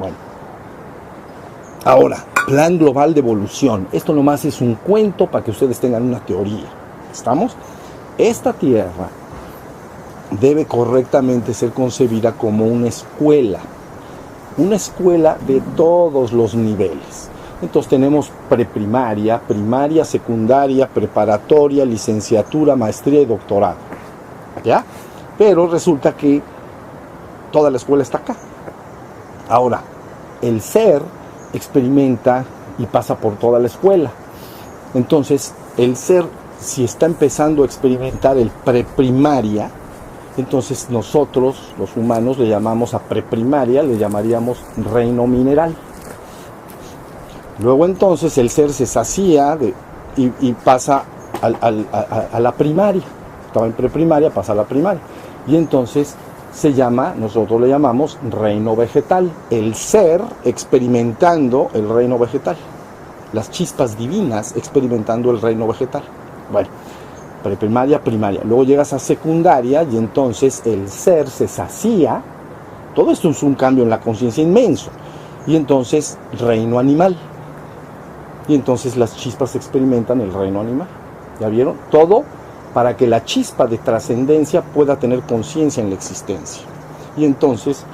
Bueno, ahora, plan global de evolución. Esto nomás es un cuento para que ustedes tengan una teoría. ¿Estamos? Esta Tierra debe correctamente ser concebida como una escuela de todos los niveles. Entonces tenemos preprimaria, primaria, secundaria, preparatoria, licenciatura, maestría y doctorado. ¿Ya? Pero resulta que toda la escuela está acá. Ahora, el ser experimenta y pasa por toda la escuela. Entonces, el ser, si está empezando a experimentar el preprimaria, entonces nosotros, los humanos, le llamamos a preprimaria, le llamaríamos reino mineral. Luego entonces el ser se sacía y pasa a la primaria. Estaba en preprimaria, pasa a la primaria. Y entonces nosotros le llamamos reino vegetal. El ser experimentando el reino vegetal. Las chispas divinas experimentando el reino vegetal. Bueno, preprimaria, primaria. Luego llegas a secundaria y entonces el ser se sacía. Todo esto es un cambio en la conciencia inmenso. Y entonces reino animal. Y entonces las chispas experimentan el reino animal. ¿Ya vieron? Todo para que la chispa de trascendencia pueda tener conciencia en la existencia. Y entonces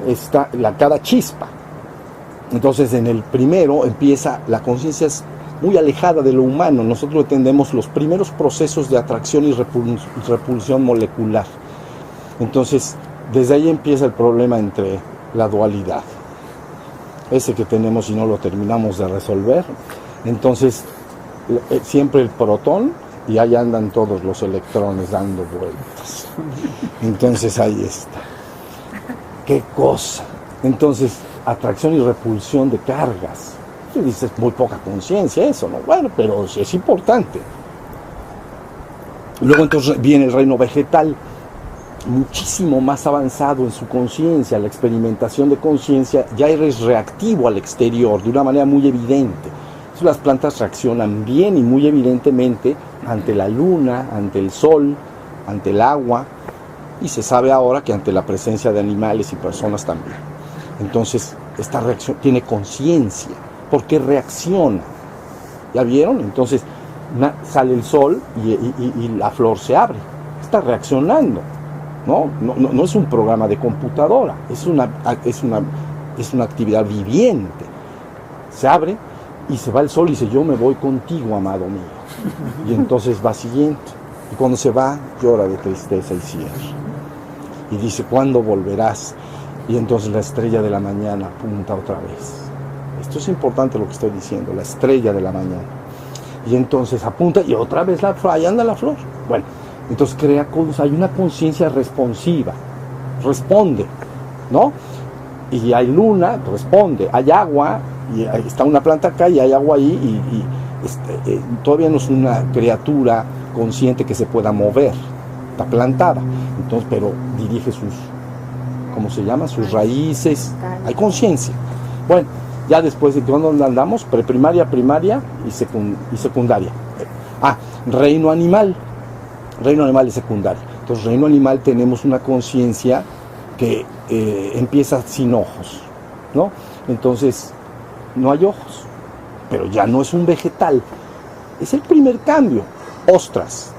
está cada chispa. Entonces en el primero empieza, la conciencia es muy alejada de lo humano. Nosotros entendemos los primeros procesos de atracción y repulsión molecular. Entonces desde ahí empieza el problema entre la dualidad. Ese que tenemos y no lo terminamos de resolver. Entonces, siempre el protón y ahí andan todos los electrones dando vueltas. Entonces, ahí está. ¡Qué cosa! Entonces, atracción y repulsión de cargas. Tú dices, muy poca conciencia eso, ¿no? Bueno, pero es importante. Luego, entonces, viene el reino vegetal, muchísimo más avanzado en su conciencia, la experimentación de conciencia, ya eres reactivo al exterior de una manera muy evidente. Entonces, las plantas reaccionan bien y muy evidentemente ante la luna, ante el sol, ante el agua, y se sabe ahora que ante la presencia de animales y personas también. Entonces, esta reacción tiene conciencia, porque reacciona. ¿Ya vieron? Entonces, sale el sol y la flor se abre. Está reaccionando. No es un programa de computadora, es una actividad viviente. Se abre y se va el sol y dice, yo me voy contigo, amado mío. Y entonces va siguiente. Y cuando se va, llora de tristeza y cierra. Y dice, ¿cuándo volverás? Y entonces la estrella de la mañana apunta otra vez. Esto es importante lo que estoy diciendo, la estrella de la mañana. Y entonces apunta y otra vez ahí anda la flor. Bueno. Entonces hay una conciencia responsiva, responde, ¿no? Y hay luna, responde, hay agua, y está una planta acá y hay agua ahí, y todavía no es una criatura consciente que se pueda mover, está plantada, entonces, pero dirige sus raíces, hay conciencia. Bueno, ya después de cuando andamos, preprimaria, primaria y secundaria. Reino animal. Reino animal es secundario. Entonces, reino animal tenemos una conciencia que empieza sin ojos, ¿no? Entonces, no hay ojos, pero ya no es un vegetal. Es el primer cambio. Ostras,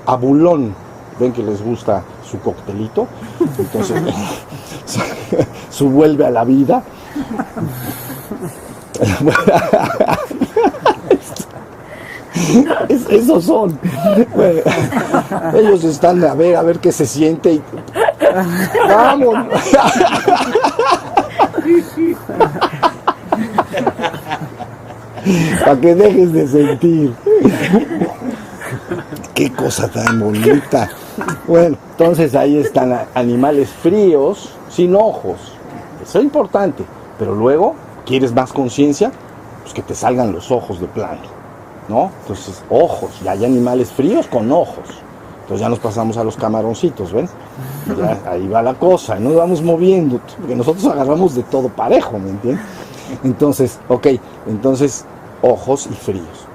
abulón, ven que les gusta su coctelito, entonces su vuelve a la vida. Esos son. Bueno, ellos están a ver qué se siente y vamos. Para que dejes de sentir. Qué cosa tan bonita. Bueno, entonces ahí están animales fríos, sin ojos. Eso es importante. Pero luego, ¿quieres más conciencia? Pues que te salgan los ojos de plano, ¿no? Entonces, ojos, ya hay animales fríos con ojos. Entonces ya nos pasamos a los camaroncitos, ¿ven? Ya, ahí va la cosa, nos vamos moviendo, porque nosotros agarramos de todo parejo, ¿me entiendes? Entonces, entonces, ojos y fríos.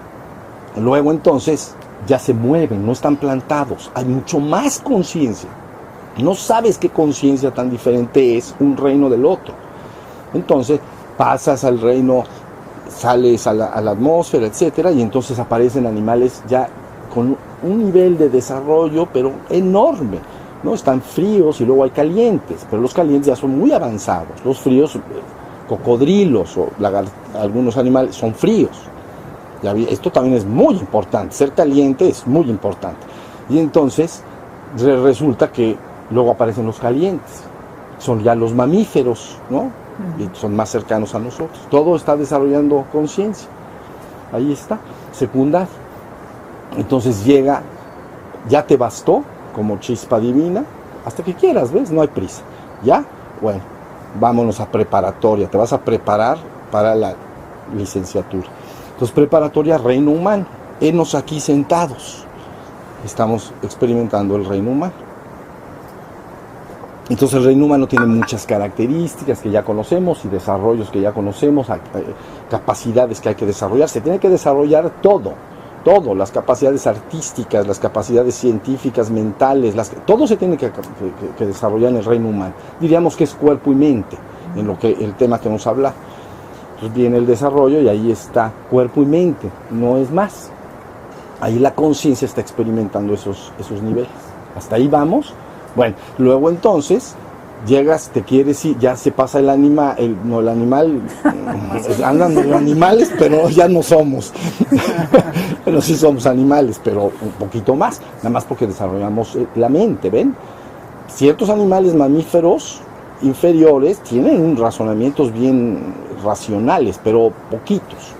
Luego entonces, ya se mueven, no están plantados, hay mucho más conciencia. No sabes qué conciencia tan diferente es un reino del otro. Entonces pasas al reino, sales a la atmósfera, etcétera, y entonces aparecen animales ya con un nivel de desarrollo pero enorme, ¿no? Están fríos y luego hay calientes, pero los calientes ya son muy avanzados. Los fríos, cocodrilos o algunos animales son fríos. Esto también es muy importante, ser caliente es muy importante. Y entonces resulta que luego aparecen los calientes, son ya los mamíferos, ¿no? Y son más cercanos a nosotros. Todo está desarrollando conciencia. Ahí está, secundaria. Entonces llega, ya te bastó como chispa divina, hasta que quieras, ¿ves? No hay prisa. ¿Ya? Bueno, vámonos a preparatoria. Te vas a preparar para la licenciatura. Entonces, preparatoria, reino humano. Henos aquí sentados. Estamos experimentando el reino humano. Entonces el reino humano tiene muchas características que ya conocemos y desarrollos que ya conocemos, capacidades que hay que desarrollar. Se tiene que desarrollar todo, las capacidades artísticas, las capacidades científicas, mentales, todo se tiene que desarrollar en el reino humano. Diríamos que es cuerpo y mente, en el tema que nos habla. Entonces viene el desarrollo y ahí está cuerpo y mente, no es más. Ahí la conciencia está experimentando esos niveles. Hasta ahí vamos. Bueno, luego entonces llegas, te quieres ir, ya se pasa el animal, andan los animales, pero ya no somos. Bueno, sí somos animales, pero un poquito más, nada más porque desarrollamos la mente, ¿ven? Ciertos animales mamíferos inferiores tienen razonamientos bien racionales, pero poquitos,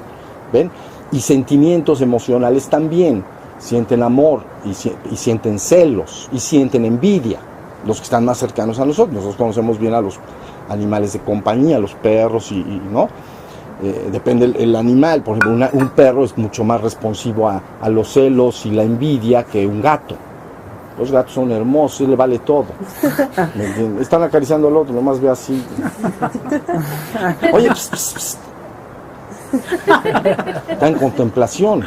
¿ven? Y sentimientos emocionales también. Sienten amor y sienten celos y sienten envidia, los que están más cercanos a nosotros. Nosotros conocemos bien a los animales de compañía, los perros ¿no? Depende el animal. Por ejemplo, un perro es mucho más responsivo a los celos y la envidia que un gato. Los gatos son hermosos, le vale todo. Están acariciando al otro, nomás ve así. Oye, pss, pss. Está en contemplación.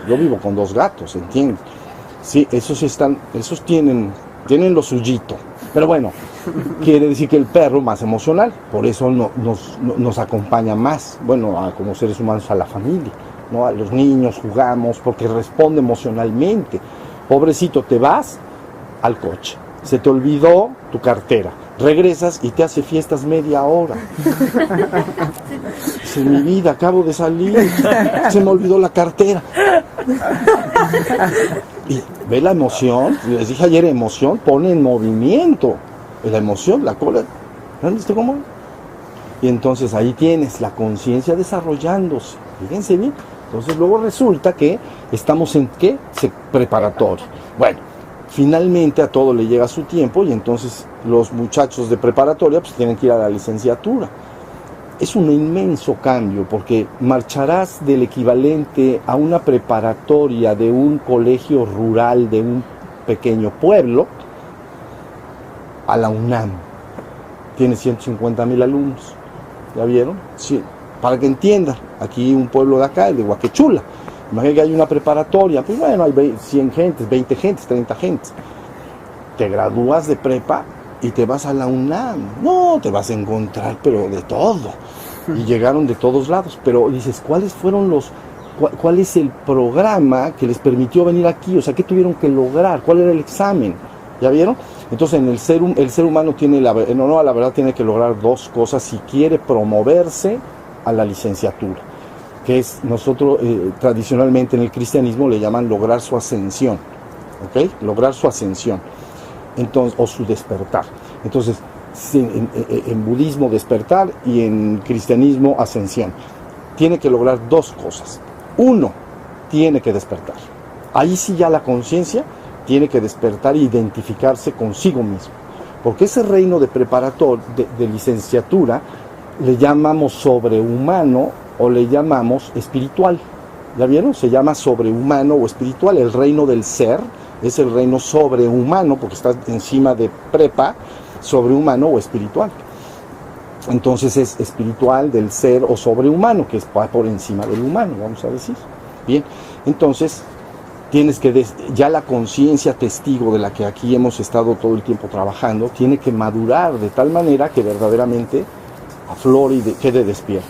Yo vivo con 2 gatos, ¿entiendes? Sí, esos tienen lo suyito. Pero bueno, quiere decir que el perro más emocional, por eso nos acompaña más, bueno, como seres humanos a la familia, ¿no? A los niños jugamos porque responde emocionalmente. Pobrecito, te vas al coche, se te olvidó tu cartera, regresas y te hace fiestas media hora. Dice, mi vida, acabo de salir, se me olvidó la cartera. Y ve la emoción, les dije ayer, emoción pone en movimiento. La emoción, la cola, ¿viste cómo? Y entonces ahí tienes la conciencia desarrollándose, fíjense bien. Entonces luego resulta que estamos en ¿qué? Preparatorio. Bueno, finalmente a todo le llega su tiempo y entonces los muchachos de preparatoria pues tienen que ir a la licenciatura. Es un inmenso cambio porque marcharás del equivalente a una preparatoria de un colegio rural de un pequeño pueblo a la UNAM. Tiene 150,000 alumnos. ¿Ya vieron? Sí. Para que entiendan, aquí un pueblo de acá, el de Huaquechula. Imagínate que hay una preparatoria, pues bueno, hay 100 gentes, 20 gentes, 30 gentes. Te gradúas de prepa y te vas a la UNAM. No, te vas a encontrar, pero de todo. Y llegaron de todos lados. Pero dices, ¿cuál es el programa que les permitió venir aquí? O sea, ¿qué tuvieron que lograr? ¿Cuál era el examen? ¿Ya vieron? Entonces, el ser humano tiene la verdad tiene que lograr 2 cosas si quiere promoverse a la licenciatura, que es nosotros tradicionalmente en el cristianismo le llaman lograr su ascensión, ¿ok? Lograr su ascensión, entonces, o su despertar. Entonces, en budismo despertar y en cristianismo ascensión. Tiene que lograr 2 cosas. 1, tiene que despertar. Ahí sí ya la conciencia tiene que despertar e identificarse consigo mismo. Porque ese reino de preparatoria, de licenciatura, le llamamos sobrehumano o le llamamos espiritual. ¿Ya vieron? Se llama sobrehumano o espiritual. El reino del ser es el reino sobrehumano porque está encima de prepa, sobrehumano o espiritual. Entonces es espiritual del ser o sobrehumano, que es por encima del humano, vamos a decir. Bien, entonces tienes que, ya la conciencia testigo de la que aquí hemos estado todo el tiempo trabajando, tiene que madurar de tal manera que verdaderamente aflore y quede despierto.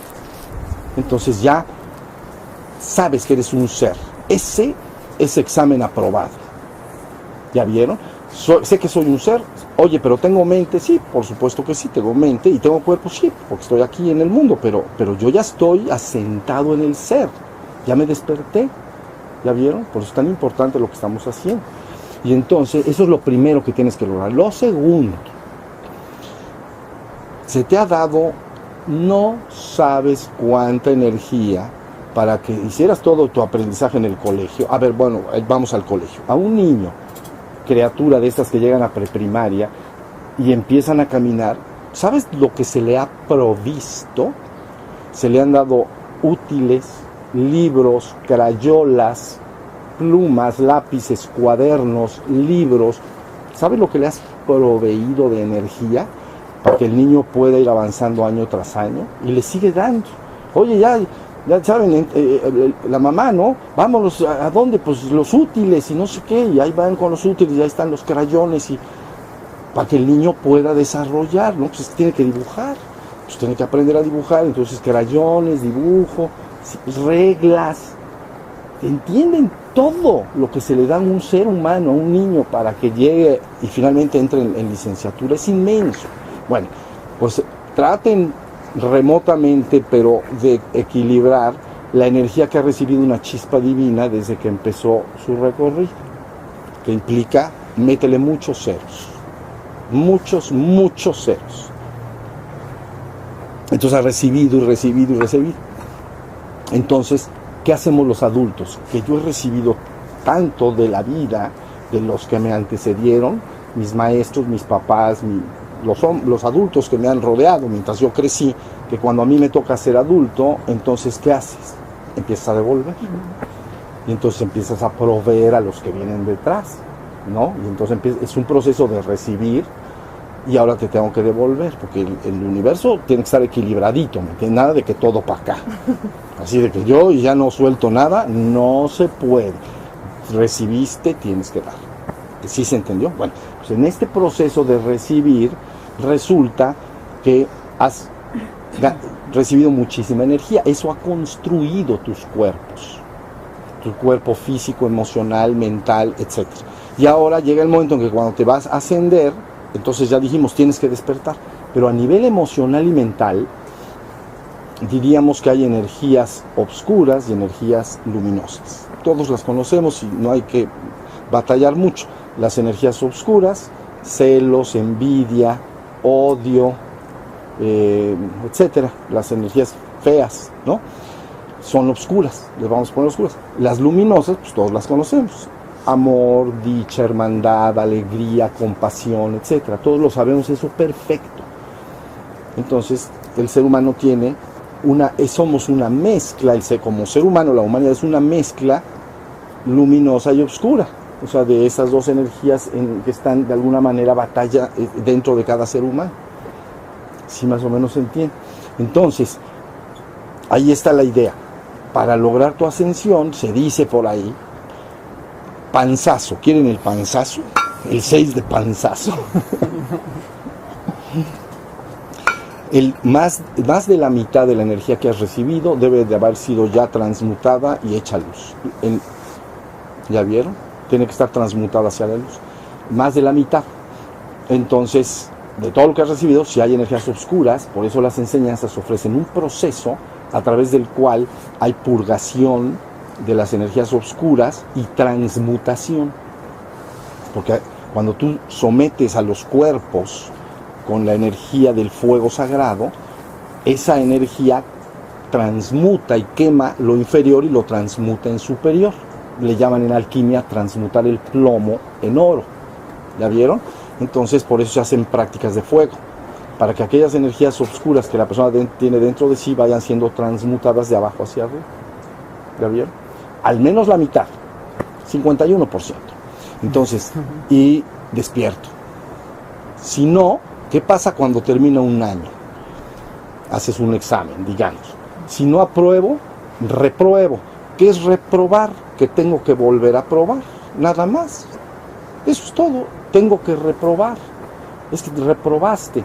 Entonces ya sabes que eres un ser. Ese examen aprobado. ¿Ya vieron? Sé que soy un ser. Oye, pero tengo mente. Sí, por supuesto que sí, tengo mente. Y tengo cuerpo, sí, porque estoy aquí en el mundo. Pero yo ya estoy asentado en el ser. Ya me desperté. ¿Ya vieron? Por eso es tan importante lo que estamos haciendo. Y entonces, eso es lo primero que tienes que lograr. Lo segundo, se te ha dado, no sabes cuánta energía para que hicieras todo tu aprendizaje en el colegio. A ver, bueno, vamos al colegio. A un niño, criatura de estas que llegan a preprimaria y empiezan a caminar, ¿sabes lo que se le ha provisto? Se le han dado útiles, libros, crayolas, plumas, lápices, cuadernos, libros. ¿Sabes lo que le has proveído de energía para que el niño pueda ir avanzando año tras año? Y le sigue dando. Oye, ya saben, la mamá, ¿no? Vámonos, ¿a dónde? Pues los útiles y no sé qué. Y ahí van con los útiles, y ahí están los crayones, y para que el niño pueda desarrollar, ¿no? Pues tiene que dibujar. Pues tiene que aprender a dibujar. Entonces, crayones, dibujo, reglas. ¿Entienden todo lo que se le da a un ser humano, a un niño, para que llegue y finalmente entre en licenciatura? Es inmenso. Bueno, pues traten remotamente, pero de equilibrar la energía que ha recibido una chispa divina desde que empezó su recorrido, que implica, métele muchos ceros, muchos ceros. Entonces ha recibido y recibido y recibido. Entonces, ¿qué hacemos los adultos? Que yo he recibido tanto de la vida, de los que me antecedieron, mis maestros, mis papás, los adultos que me han rodeado mientras yo crecí, que cuando a mí me toca ser adulto, entonces ¿qué haces? Empiezas a devolver. Y entonces empiezas a proveer a los que vienen detrás, ¿no? Y entonces es un proceso de recibir, y ahora te tengo que devolver, porque el universo tiene que estar equilibradito, ¿me entiendes? Nada de que todo para acá. Así de que yo ya no suelto nada, no se puede. Recibiste, tienes que dar. ¿Sí se entendió? Bueno, pues en este proceso de recibir, resulta que has recibido muchísima energía. Eso ha construido tus cuerpos. Tu cuerpo físico, emocional, mental, etc. Y ahora llega el momento en que cuando te vas a ascender, entonces ya dijimos, tienes que despertar. Pero a nivel emocional y mental, diríamos que hay energías obscuras y energías luminosas. Todos las conocemos y no hay que batallar mucho. Las energías obscuras, celos, envidia, odio, etcétera. Las energías feas, ¿no? Son obscuras, les vamos a poner oscuras. Las luminosas, pues todos las conocemos. Amor, dicha, hermandad, alegría, compasión, etcétera. Todos lo sabemos, eso perfecto. Entonces, el ser humano tiene somos una mezcla, como ser humano, la humanidad es una mezcla luminosa y oscura. O sea, de esas dos energías que están de alguna manera batalla dentro de cada ser humano. Sí, más o menos se entiende. Entonces, ahí está la idea. Para lograr tu ascensión, se dice por ahí, panzazo. ¿Quieren el panzazo? El 6 de panzazo. Más de la mitad de la energía que has recibido debe de haber sido ya transmutada y hecha luz. ¿Ya vieron? Tiene que estar transmutada hacia la luz. Más de la mitad. Entonces, de todo lo que has recibido, si hay energías oscuras, por eso las enseñanzas ofrecen un proceso a través del cual hay purgación de las energías oscuras y transmutación. Porque cuando tú sometes a los cuerpos con la energía del fuego sagrado, esa energía transmuta y quema lo inferior y lo transmuta en superior. Le llaman en alquimia transmutar el plomo en oro. ¿Ya vieron? Entonces por eso se hacen prácticas de fuego, para que aquellas energías oscuras que la persona tiene dentro de sí vayan siendo transmutadas de abajo hacia arriba. ¿Ya vieron? Al menos la mitad, 51%. Entonces, y despierto. Si no, ¿qué pasa cuando termina un año? Haces un examen, digamos. Si no apruebo, repruebo. ¿Qué es reprobar? porque tengo que volver a probar, nada más. Eso es todo, tengo que reprobar. Es que reprobaste.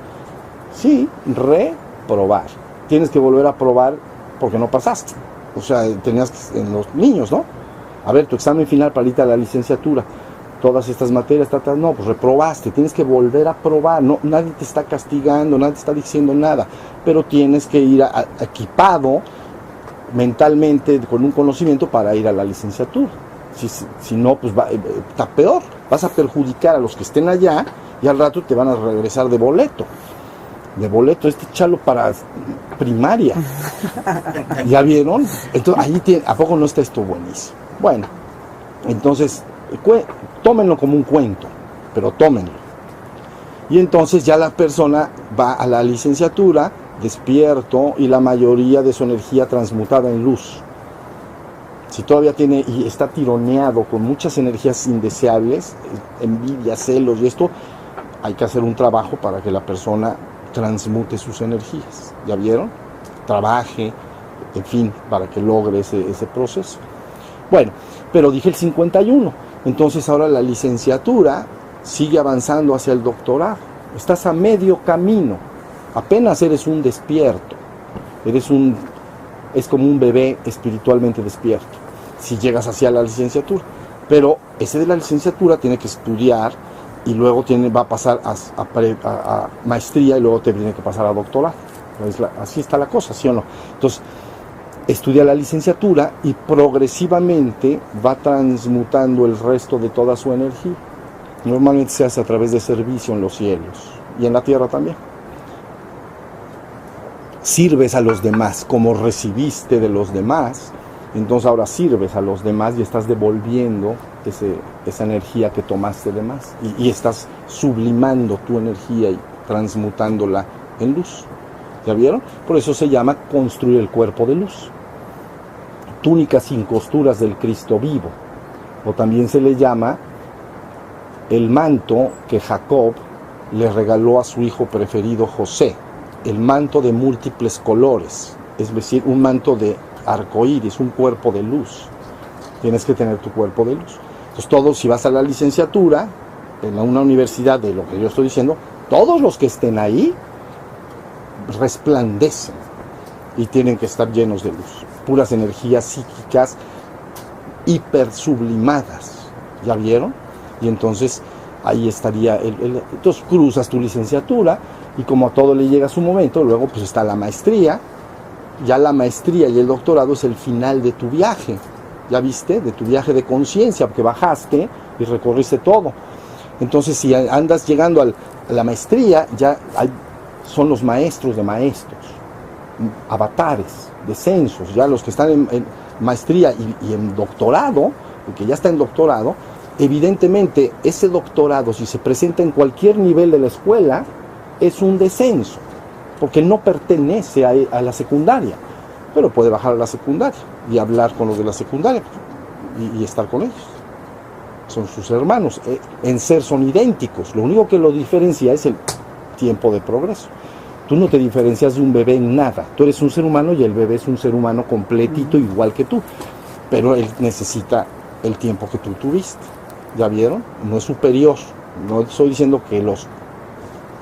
Sí, reprobar. Tienes que volver a probar porque no pasaste. O sea, tenías que, en los niños, ¿no? A ver, tu examen final para irte a la licenciatura, todas estas materias, no, pues reprobaste, tienes que volver a probar, no, nadie te está castigando, nadie te está diciendo nada, pero tienes que ir equipado mentalmente con un conocimiento para ir a la licenciatura. Si no, pues está peor, vas a perjudicar a los que estén allá y al rato te van a regresar de boleto, chalo para primaria. ¿Ya vieron? Entonces, ahí ¿a poco no está esto buenísimo? Bueno, entonces, tómenlo como un cuento, pero tómenlo. Y entonces ya la persona va a la licenciatura despierto y la mayoría de su energía transmutada en luz. Si todavía tiene y está tironeado con muchas energías indeseables, envidia, celos y esto, hay que hacer un trabajo para que la persona transmute sus energías. ¿Ya vieron? Trabaje, en fin, para que logre ese proceso. Bueno, pero dije el 51. Entonces ahora la licenciatura sigue avanzando hacia el doctorado. Estás a medio camino. Apenas eres un despierto. Es como un bebé espiritualmente despierto. Si llegas hacia la licenciatura. Pero ese de la licenciatura tiene que estudiar y luego va a pasar a maestría y luego te tiene que pasar a doctorado. Así está la cosa, ¿sí o no? Entonces, estudia la licenciatura y progresivamente va transmutando el resto de toda su energía. Normalmente se hace a través de servicio en los cielos y en la tierra también. Sirves a los demás como recibiste de los demás, entonces ahora sirves a los demás y estás devolviendo esa energía que tomaste de más y estás sublimando tu energía y transmutándola en luz. ¿Ya vieron? Por eso se llama construir el cuerpo de luz. Túnica sin costuras del Cristo vivo. O también se le llama el manto que Jacob le regaló a su hijo preferido José. El manto de múltiples colores. Es decir, un manto de arcoíris, un cuerpo de luz. Tienes que tener tu cuerpo de luz. Entonces todos, si vas a la licenciatura, en una universidad de lo que yo estoy diciendo, todos los que estén ahí resplandecen y tienen que estar llenos de luz, puras energías psíquicas hiper sublimadas. ¿Ya vieron? Y entonces ahí estaría entonces cruzas tu licenciatura y como a todo le llega su momento, luego pues está la maestría. Ya la maestría y el doctorado es el final de tu viaje. ¿Ya viste? De tu viaje de conciencia, porque bajaste y recorriste todo. Entonces si andas llegando a la maestría, ya son los maestros de maestros, avatares, descensos, ya los que están en maestría y en doctorado, el que ya está en doctorado, evidentemente ese doctorado, si se presenta en cualquier nivel de la escuela, es un descenso, porque no pertenece a la secundaria, pero puede bajar a la secundaria y hablar con los de la secundaria y estar con ellos. Son sus hermanos, en ser son idénticos, lo único que lo diferencia es el tiempo de progreso. Tú no te diferencias de un bebé en nada, tú eres un ser humano y el bebé es un ser humano completito igual que tú, pero él necesita el tiempo que tú tuviste. ¿Ya vieron? No es superior, no estoy diciendo que los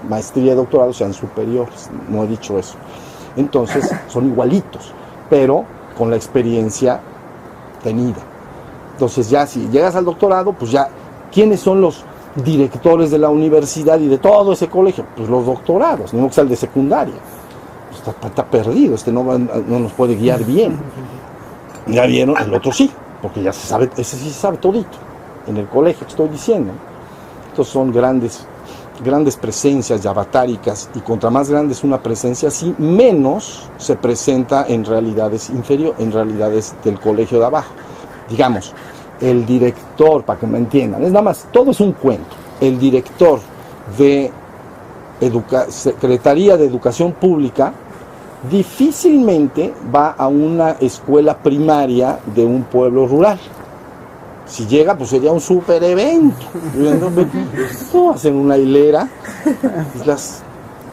maestría y doctorado sean superiores, no he dicho eso. Entonces son igualitos, pero con la experiencia tenida. Entonces ya si llegas al doctorado, pues ya, ¿quiénes son los directores de la universidad y de todo ese colegio? Pues los doctorados, no que sea el de secundaria. Pues está perdido, no nos puede guiar bien. Ya vieron, el otro sí, porque ya se sabe, ese sí se sabe todito. En el colegio estoy diciendo. Estos son grandes presencias avatáricas, y contra más grande es una presencia así, menos se presenta en realidades inferiores, en realidades del colegio de abajo. Digamos, el director, para que me entiendan, es nada más, todo es un cuento. El director de Secretaría de Educación Pública difícilmente va a una escuela primaria de un pueblo rural. Si llega, pues sería un super evento. Hacen una hilera y las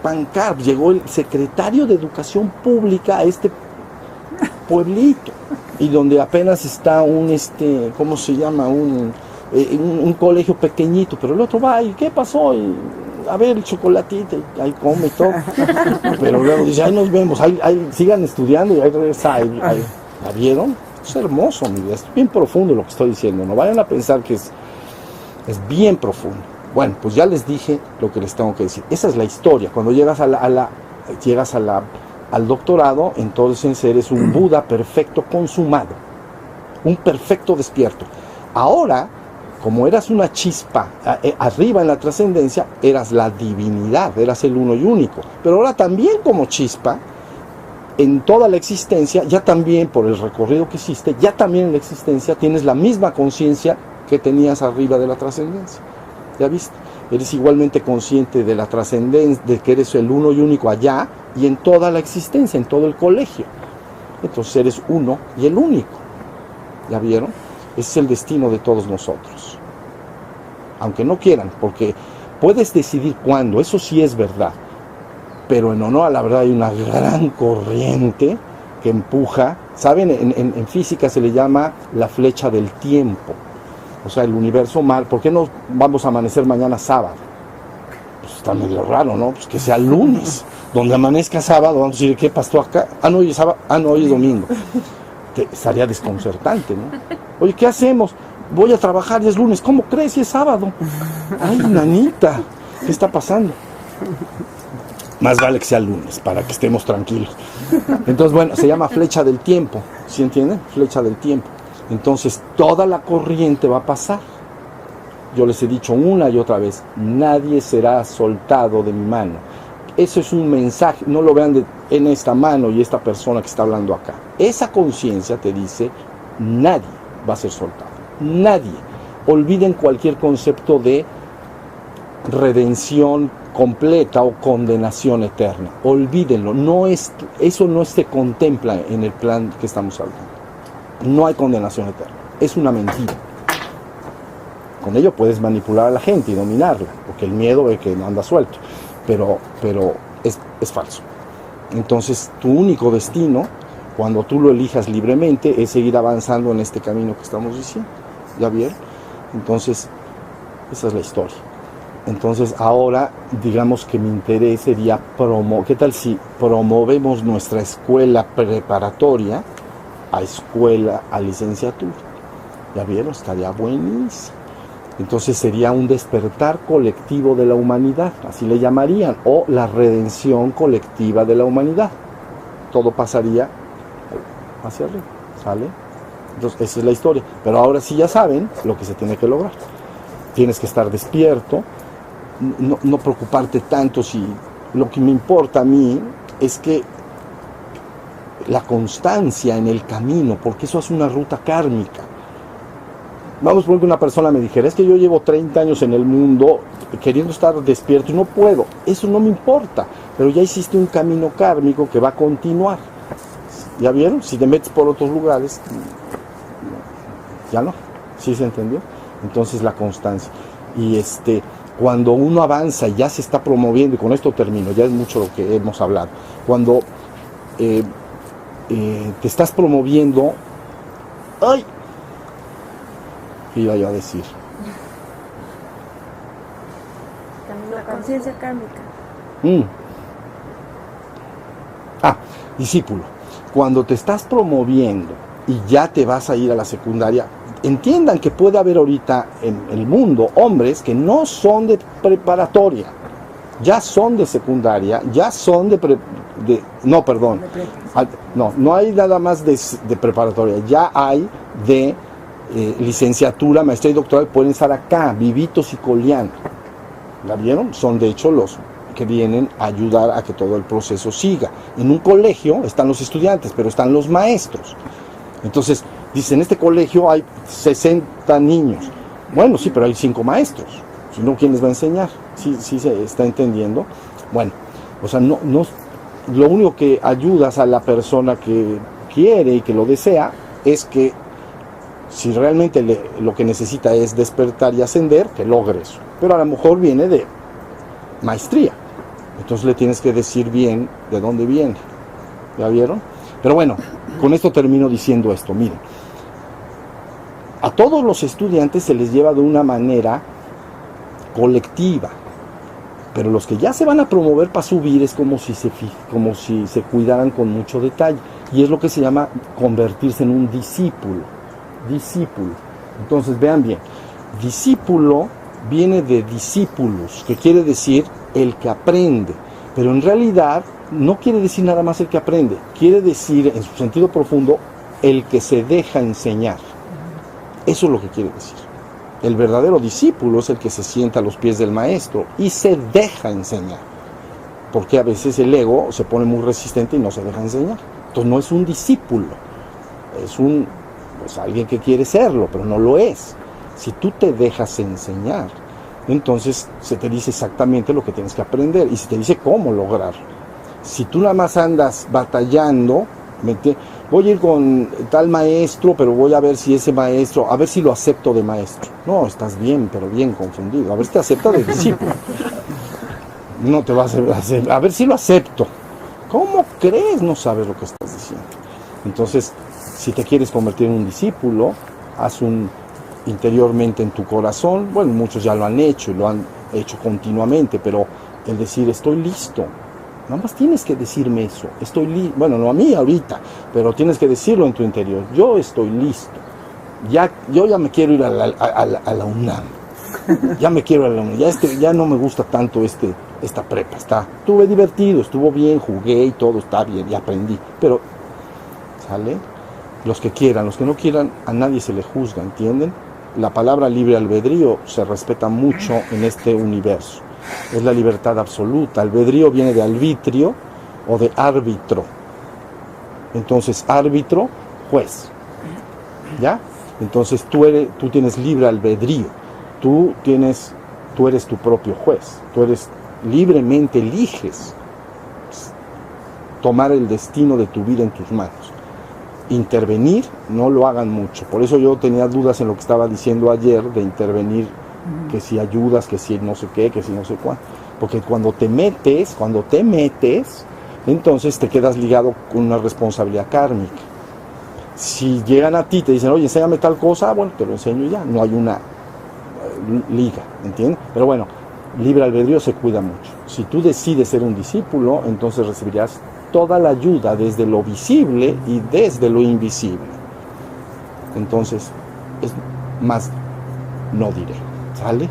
pancartas. Llegó el secretario de Educación Pública a este pueblito. y donde apenas está ¿cómo se llama? Un colegio pequeñito, pero el otro va y ¿qué pasó? Y, a ver el chocolatito, y ahí come y todo. Pero luego dice, ahí nos vemos, ahí sigan estudiando y ahí regresa. ¿La vieron? Es hermoso, mi vida, es bien profundo lo que estoy diciendo, no vayan a pensar que es bien profundo. Bueno, pues ya les dije lo que les tengo que decir. Esa es la historia. Cuando llegas al doctorado, entonces eres un Buda perfecto consumado, un perfecto despierto. Ahora, como eras una chispa arriba en la trascendencia, eras la divinidad, eras el uno y único. Pero ahora también como chispa, en toda la existencia, ya también por el recorrido que hiciste, ya también en la existencia tienes la misma conciencia que tenías arriba de la trascendencia. ¿Ya viste? Eres igualmente consciente de la trascendencia, de que eres el uno y único allá y en toda la existencia, en todo el colegio. Entonces eres uno y el único. ¿Ya vieron? Ese es el destino de todos nosotros. Aunque no quieran, porque puedes decidir cuándo, eso sí es verdad. Pero en honor a la verdad hay una gran corriente que empuja. ¿Saben? En física se le llama la flecha del tiempo. O sea, el universo mal. ¿Por qué no vamos a amanecer mañana sábado? Pues está medio raro, ¿no? Pues que sea lunes. Donde amanezca sábado, vamos a decir, ¿qué pasó acá? No, hoy es sábado. No, hoy es domingo. Estaría desconcertante, ¿no? Oye, ¿qué hacemos? Voy a trabajar y es lunes. ¿Cómo crees si es sábado? Ay, nanita, ¿qué está pasando? Más vale que sea lunes, para que estemos tranquilos. Entonces, bueno, se llama flecha del tiempo. ¿Sí entienden? Flecha del tiempo. Entonces, toda la corriente va a pasar. Yo les he dicho una y otra vez, nadie será soltado de mi mano. Eso es un mensaje, no lo vean en esta mano y esta persona que está hablando acá. Esa conciencia te dice, nadie va a ser soltado. Nadie. Olviden cualquier concepto de redención completa o condenación eterna. Olvídenlo. Eso no se contempla en el plan que estamos hablando. No hay condenación eterna. Es una mentira. Con ello puedes manipular a la gente y dominarla, porque el miedo es que no anda suelto. Pero es falso. Entonces, tu único destino, cuando tú lo elijas libremente, es seguir avanzando en este camino que estamos diciendo. ¿Ya vieron? Entonces, esa es la historia. Entonces, ahora, digamos que mi interés sería ¿qué tal si promovemos nuestra escuela preparatoria a licenciatura? ¿Ya vieron? Estaría buenísimo. Entonces sería un despertar colectivo de la humanidad, así le llamarían, o la redención colectiva de la humanidad. Todo pasaría hacia arriba, ¿sale? Entonces, esa es la historia. Pero ahora sí ya saben lo que se tiene que lograr. Tienes que estar despierto, no preocuparte tanto si lo que me importa a mí es que la constancia en el camino, porque eso es una ruta kármica. Vamos a poner que una persona me dijera, es que yo llevo 30 años en el mundo queriendo estar despierto y no puedo. Eso no me importa, pero ya hiciste un camino kármico que va a continuar. ¿Ya vieron? Si te metes por otros lugares, ya no. ¿Sí se entendió? Entonces la constancia. Y cuando uno avanza y ya se está promoviendo, y con esto termino, ya es mucho lo que hemos hablado. Cuando te estás promoviendo, ¡ay! ¿Qué iba yo a decir? La conciencia kármica. Discípulo, cuando te estás promoviendo y ya te vas a ir a la secundaria, entiendan que puede haber ahorita en el mundo hombres que no son de preparatoria, ya son de secundaria, ya son no hay nada más de preparatoria, ya hay de licenciatura, maestría y doctoral, pueden estar acá, vivitos y coleando. ¿La vieron? Son de hecho los que vienen a ayudar a que todo el proceso siga. En un colegio están los estudiantes, pero están los maestros. Entonces, dicen, en este colegio hay 60 niños. Bueno, sí, pero hay 5 maestros. Si no, ¿quién les va a enseñar? ¿Sí se está entendiendo? Bueno, o sea, no, lo único que ayudas a la persona que quiere y que lo desea es que si realmente lo que necesita es despertar y ascender, que logre eso. Pero a lo mejor viene de maestría. Entonces le tienes que decir bien de dónde viene. ¿Ya vieron? Pero bueno, con esto termino diciendo esto, miren, a todos los estudiantes se les lleva de una manera colectiva, pero los que ya se van a promover para subir es como si se cuidaran con mucho detalle, y es lo que se llama convertirse en un discípulo. Entonces vean bien, discípulo viene de discípulos, que quiere decir el que aprende, pero en realidad no quiere decir nada más el que aprende, quiere decir en su sentido profundo el que se deja enseñar. Eso es lo que quiere decir. El verdadero discípulo es el que se sienta a los pies del maestro y se deja enseñar, porque a veces el ego se pone muy resistente y no se deja enseñar. Entonces no es un discípulo, es alguien que quiere serlo, pero no lo es. Si tú te dejas enseñar, entonces se te dice exactamente lo que tienes que aprender y se te dice cómo lograrlo. Si tú nada más andas batallando, voy a ir con tal maestro, pero voy a ver si ese maestro, a ver si lo acepto de maestro. No, estás bien, pero bien confundido. A ver si te acepta de discípulo. No te vas a hacer, a ver si lo acepto. ¿Cómo crees? No sabes lo que estás diciendo. Entonces, si te quieres convertir en un discípulo, haz interiormente en tu corazón, bueno, muchos ya lo han hecho y lo han hecho continuamente, pero el decir estoy listo, nada más tienes que decirme eso, estoy listo, bueno, no a mí ahorita, pero tienes que decirlo en tu interior, yo estoy listo, yo ya me quiero ir a la UNAM, ya me quiero ir a la UNAM, ya no me gusta tanto esta prepa, estuve divertido, estuvo bien, jugué y todo está bien, y aprendí, pero, ¿sale? Los que quieran, los que no quieran, a nadie se le juzga, ¿entienden? La palabra libre albedrío se respeta mucho en este universo. Es la libertad absoluta. Albedrío viene de arbitrio o de árbitro. Entonces, árbitro, juez. ¿Ya? Entonces tú tienes libre albedrío. Tú eres tu propio juez. Tú libremente eliges tomar el destino de tu vida en tus manos. Intervenir, no lo hagan mucho. Por eso yo tenía dudas en lo que estaba diciendo ayer de intervenir, que si ayudas, que si no sé qué, que si no sé cuánto. Porque cuando te metes, entonces te quedas ligado con una responsabilidad kármica. Si llegan a ti y te dicen, oye, enséñame tal cosa, bueno, te lo enseño y ya. No hay una liga, ¿entiendes? Pero bueno, libre albedrío se cuida mucho. Si tú decides ser un discípulo, entonces recibirás toda la ayuda desde lo visible y desde lo invisible. Entonces, es más, no diré, ¿sale?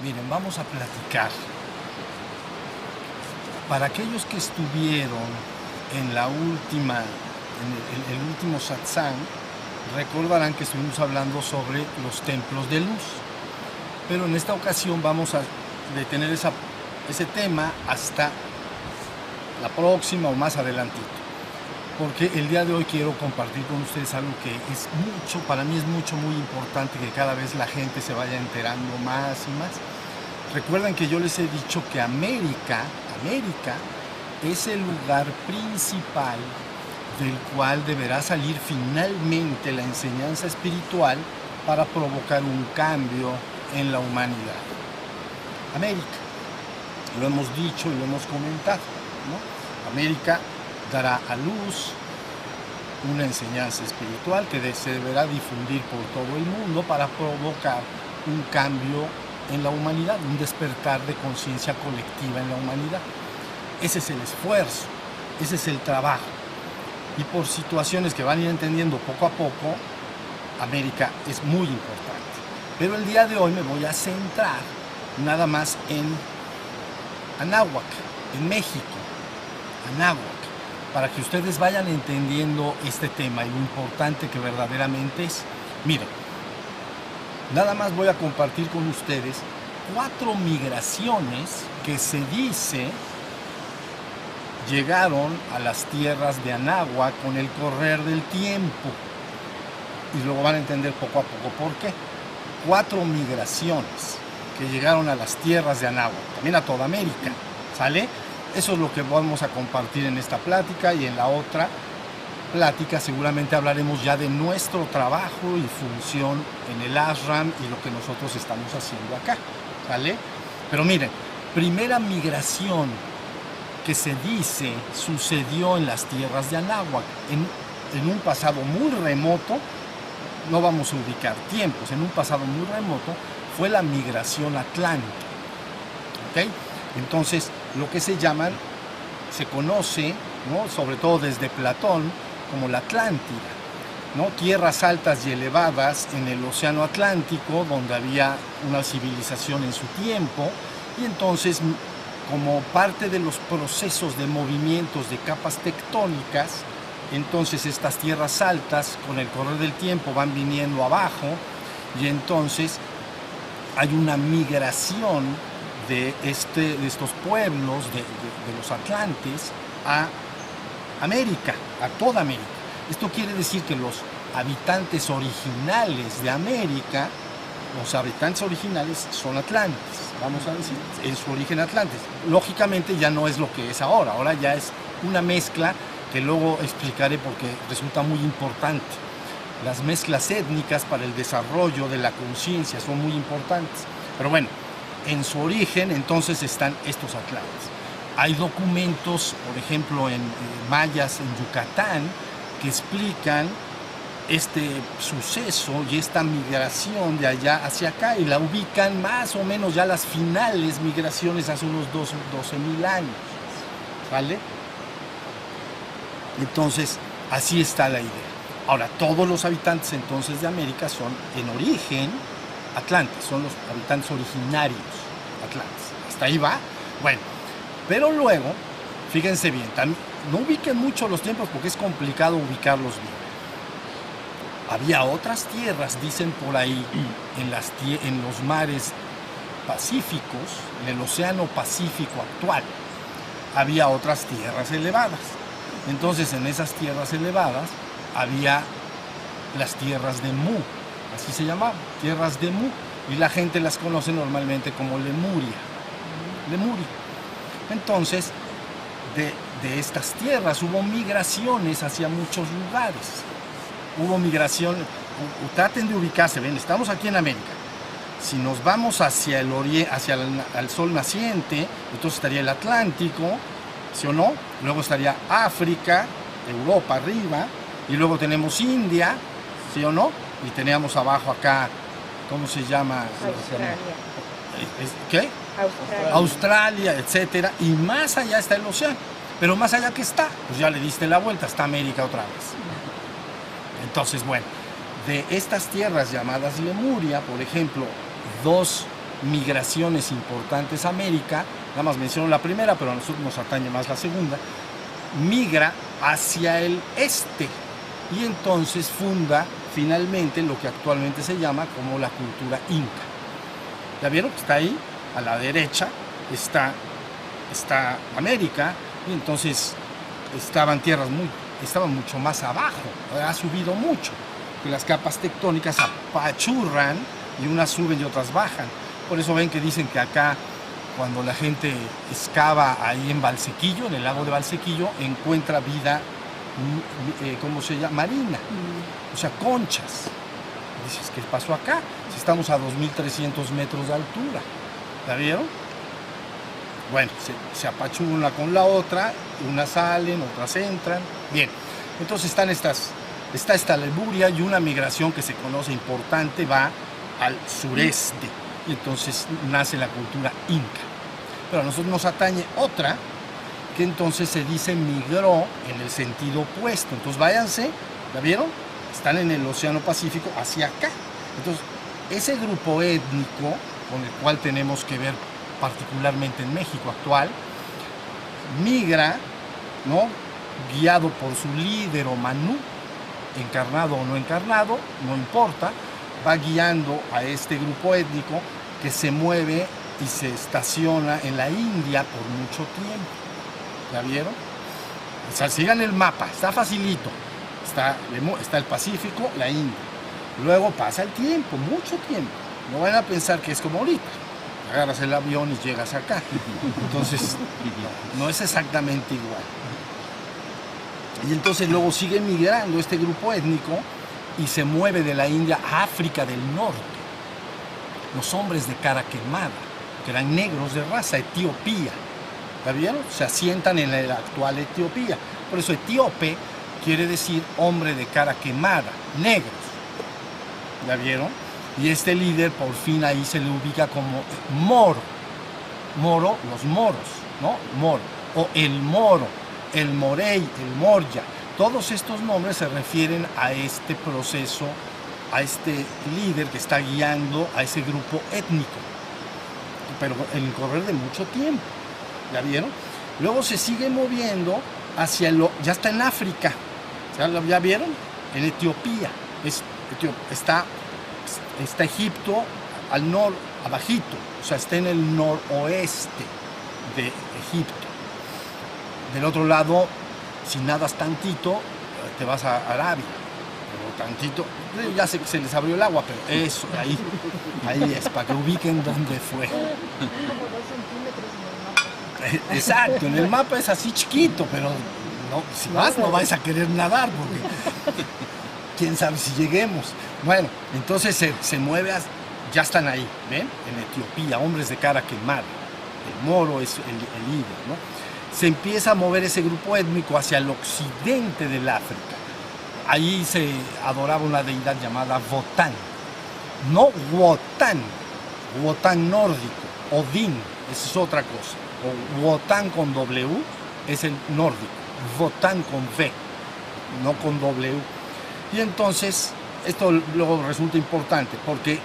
Miren, vamos a platicar. Para aquellos que estuvieron en la última, en el último satsang, recordarán que estuvimos hablando sobre los templos de luz. Pero en esta ocasión vamos a detener ese tema hasta la próxima o más adelantito. Porque el día de hoy quiero compartir con ustedes algo que es mucho, para mí es muy importante que cada vez la gente se vaya enterando más y más. Recuerden que yo les he dicho que América es el lugar principal del cual deberá salir finalmente la enseñanza espiritual para provocar un cambio en la humanidad. América, lo hemos dicho y lo hemos comentado, ¿no? América dará a luz una enseñanza espiritual que se deberá difundir por todo el mundo para provocar un cambio en la humanidad, un despertar de conciencia colectiva en la humanidad. Ese es el esfuerzo, ese es el trabajo. Y por situaciones que van a ir entendiendo poco a poco, América es muy importante. Pero el día de hoy me voy a centrar nada más en Anáhuac, en México. Anáhuac, para que ustedes vayan entendiendo este tema y lo importante que verdaderamente es. Miren, nada más voy a compartir con ustedes 4 migraciones que se dice llegaron a las tierras de Anáhuac con el correr del tiempo. Y luego van a entender poco a poco por qué. 4 migraciones que llegaron a las tierras de Anáhuac, también a toda América, ¿sale? Eso es lo que vamos a compartir en esta plática, y en la otra plática seguramente hablaremos ya de nuestro trabajo y función en el ashram y lo que nosotros estamos haciendo acá, ¿sale? Pero miren, primera migración que se dice sucedió en las tierras de Anáhuac, en un pasado muy remoto. No vamos a ubicar tiempos, en un pasado muy remoto fue la migración atlántica, ¿ok? Entonces, lo que se conoce, ¿no?, sobre todo desde Platón, como la Atlántida, ¿no? Tierras altas y elevadas en el océano Atlántico, donde había una civilización en su tiempo, y entonces, como parte de los procesos de movimientos de capas tectónicas, entonces estas tierras altas con el correr del tiempo van viniendo abajo, y entonces hay una migración de estos pueblos de los atlantes a América, a toda América. Esto quiere decir que los habitantes originales de América, los habitantes originales son atlantes, vamos a decir, en su origen atlantes. Lógicamente ya no es lo que es ahora ya es una mezcla que luego explicaré porque resulta muy importante. Las mezclas étnicas para el desarrollo de la conciencia son muy importantes. Pero bueno, en su origen entonces están estos atlantes. Hay documentos, por ejemplo, en mayas en Yucatán, que explican este suceso y esta migración de allá hacia acá, y la ubican más o menos ya las finales migraciones hace unos 12.000 años, ¿vale? Entonces, así está la idea. Ahora, todos los habitantes entonces de América son en origen atlantes, son los habitantes originarios atlantes. Hasta ahí va. Bueno, pero luego, fíjense bien, no ubiquen mucho los tiempos porque es complicado ubicarlos bien. Había otras tierras, dicen por ahí, en los mares pacíficos, en el océano Pacífico actual, había otras tierras elevadas. Entonces, en esas tierras elevadas había las tierras de Mu, así se llamaban, tierras de Mu, y la gente las conoce normalmente como Lemuria. Entonces, de estas tierras hubo migraciones hacia muchos lugares. Hubo migración, traten de ubicarse, ven, estamos aquí en América. Si nos vamos hacia el oriente, hacia el sol naciente, entonces estaría el Atlántico, ¿sí o no? Luego estaría África, Europa arriba, y luego tenemos India, ¿sí o no? Y teníamos abajo acá, ¿cómo se llama? Australia. ¿Qué? Australia, etcétera, y más allá está el océano. Pero más allá que está, pues ya le diste la vuelta, está América otra vez. Entonces, bueno, de estas tierras llamadas Lemuria, por ejemplo, 2 migraciones importantes a América, nada más menciono la primera, pero a nosotros nos atañe más la segunda, migra hacia el este y entonces funda finalmente lo que actualmente se llama como la cultura inca. ¿Ya vieron? Está ahí, a la derecha, está América, y entonces estaban mucho más abajo, ha subido mucho, que las capas tectónicas apachurran y unas suben y otras bajan. Por eso ven que dicen que acá, cuando la gente excava ahí en Valsequillo, en el lago de Valsequillo, encuentra vida, ¿cómo se llama? Marina, o sea, conchas. Dices, ¿qué pasó acá? Si estamos a 2.300 metros de altura, ¿la vieron? Bueno, se apachurran una con la otra, unas salen, otras entran. Bien, entonces está esta Lemuria, y una migración que se conoce importante va al sureste, y entonces nace la cultura inca. Pero a nosotros nos atañe otra, que entonces se dice migró en el sentido opuesto. Entonces váyanse, ¿la vieron? Están en el Océano Pacífico hacia acá. Entonces, ese grupo étnico con el cual tenemos que ver particularmente en México actual, migra, ¿no?, guiado por su líder o manú, encarnado o no encarnado, no importa, va guiando a este grupo étnico que se mueve y se estaciona en la India por mucho tiempo. ¿Ya vieron? O sea, sigan el mapa, está facilito. Está el Pacífico, la India. Luego pasa el tiempo, mucho tiempo. No van a pensar que es como ahorita. Agarras el avión y llegas acá. Entonces, no es exactamente igual. Y entonces luego sigue migrando este grupo étnico y se mueve de la India a África del Norte. Los hombres de cara quemada, que eran negros de raza, Etiopía. ¿La vieron? Se asientan en la actual Etiopía. Por eso etíope quiere decir hombre de cara quemada, negros. ¿La vieron? Y este líder por fin ahí se le ubica como moro. Moro, los moros, ¿no? Moro. O el moro, el morey, el morya. Todos estos nombres se refieren a este proceso, a este líder que está guiando a ese grupo étnico. Pero en el correr de mucho tiempo. ¿Ya vieron? Luego se sigue moviendo hacia ya está en África. ¿Ya vieron? En Etiopía. Está Egipto al abajito, o sea, está en el noroeste de Egipto. Del otro lado, si nadas tantito, te vas a Arabia. Pero tantito, ya se les abrió el agua, pero eso, ahí es, para que ubiquen dónde fue. Como 2 centímetros en el mapa. Exacto, en el mapa es así chiquito, pero no, si vas no vais a querer nadar, porque quién sabe si lleguemos. Bueno, entonces se mueve, ya están ahí, ¿ven? En Etiopía, hombres de cara quemada. El moro es el líder, ¿no? Se empieza a mover ese grupo étnico hacia el occidente del África. Allí se adoraba una deidad llamada Votán. No Wotan, Wotan nórdico, Odín, esa es otra cosa. O Wotan con W es el nórdico, Votán con V, no con W. Y entonces, esto luego resulta importante, porque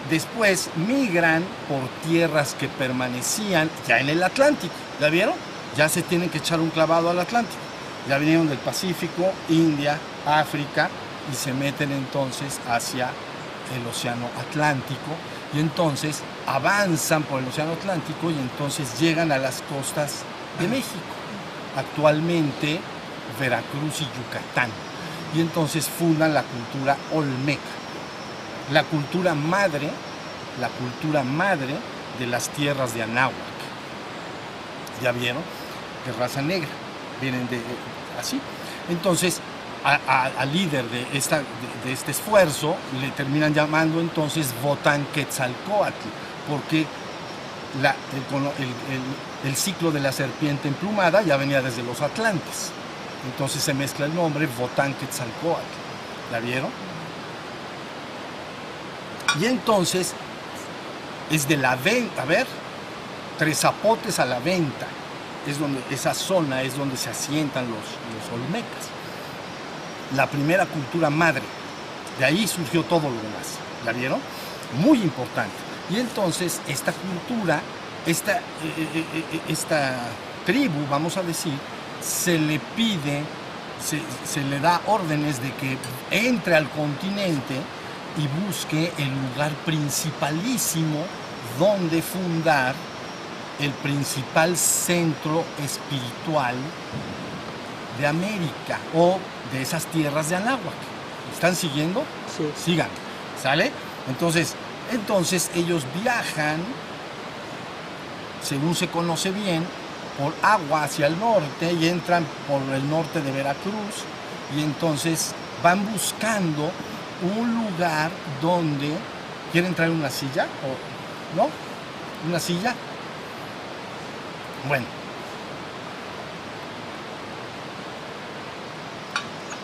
después migran por tierras que permanecían ya en el Atlántico. ¿Ya vieron? Ya se tienen que echar un clavado al Atlántico. Ya vinieron del Pacífico, India, África, y se meten entonces hacia el Océano Atlántico. Y entonces avanzan por el Océano Atlántico y entonces llegan a las costas de México. Actualmente Veracruz y Yucatán. Y entonces fundan la cultura olmeca, la cultura madre de las tierras de Anáhuac. ¿Ya vieron? De raza negra, vienen así. Entonces, al líder de este esfuerzo le terminan llamando entonces Votán Quetzalcóatl, porque el ciclo de la serpiente emplumada ya venía desde los Atlantes. Entonces se mezcla el nombre Votán Quetzalcóatl. ¿La vieron? Y entonces es de la venta, a ver, Tres Zapotes a la venta, esa zona es donde se asientan los olmecas. La primera cultura madre, de ahí surgió todo lo demás. ¿La vieron? Muy importante. Y entonces esta cultura, esta tribu, vamos a decir, se le pide, se le da órdenes de que entre al continente y busque el lugar principalísimo donde fundar el principal centro espiritual de América o de esas tierras de Anáhuac. ¿Están siguiendo? Sí. Sigan, ¿sale? Entonces ellos viajan, según se conoce bien, por agua hacia el norte y entran por el norte de Veracruz y entonces van buscando un lugar donde... ¿Quieren traer una silla? ¿O no? ¿Una silla? Bueno.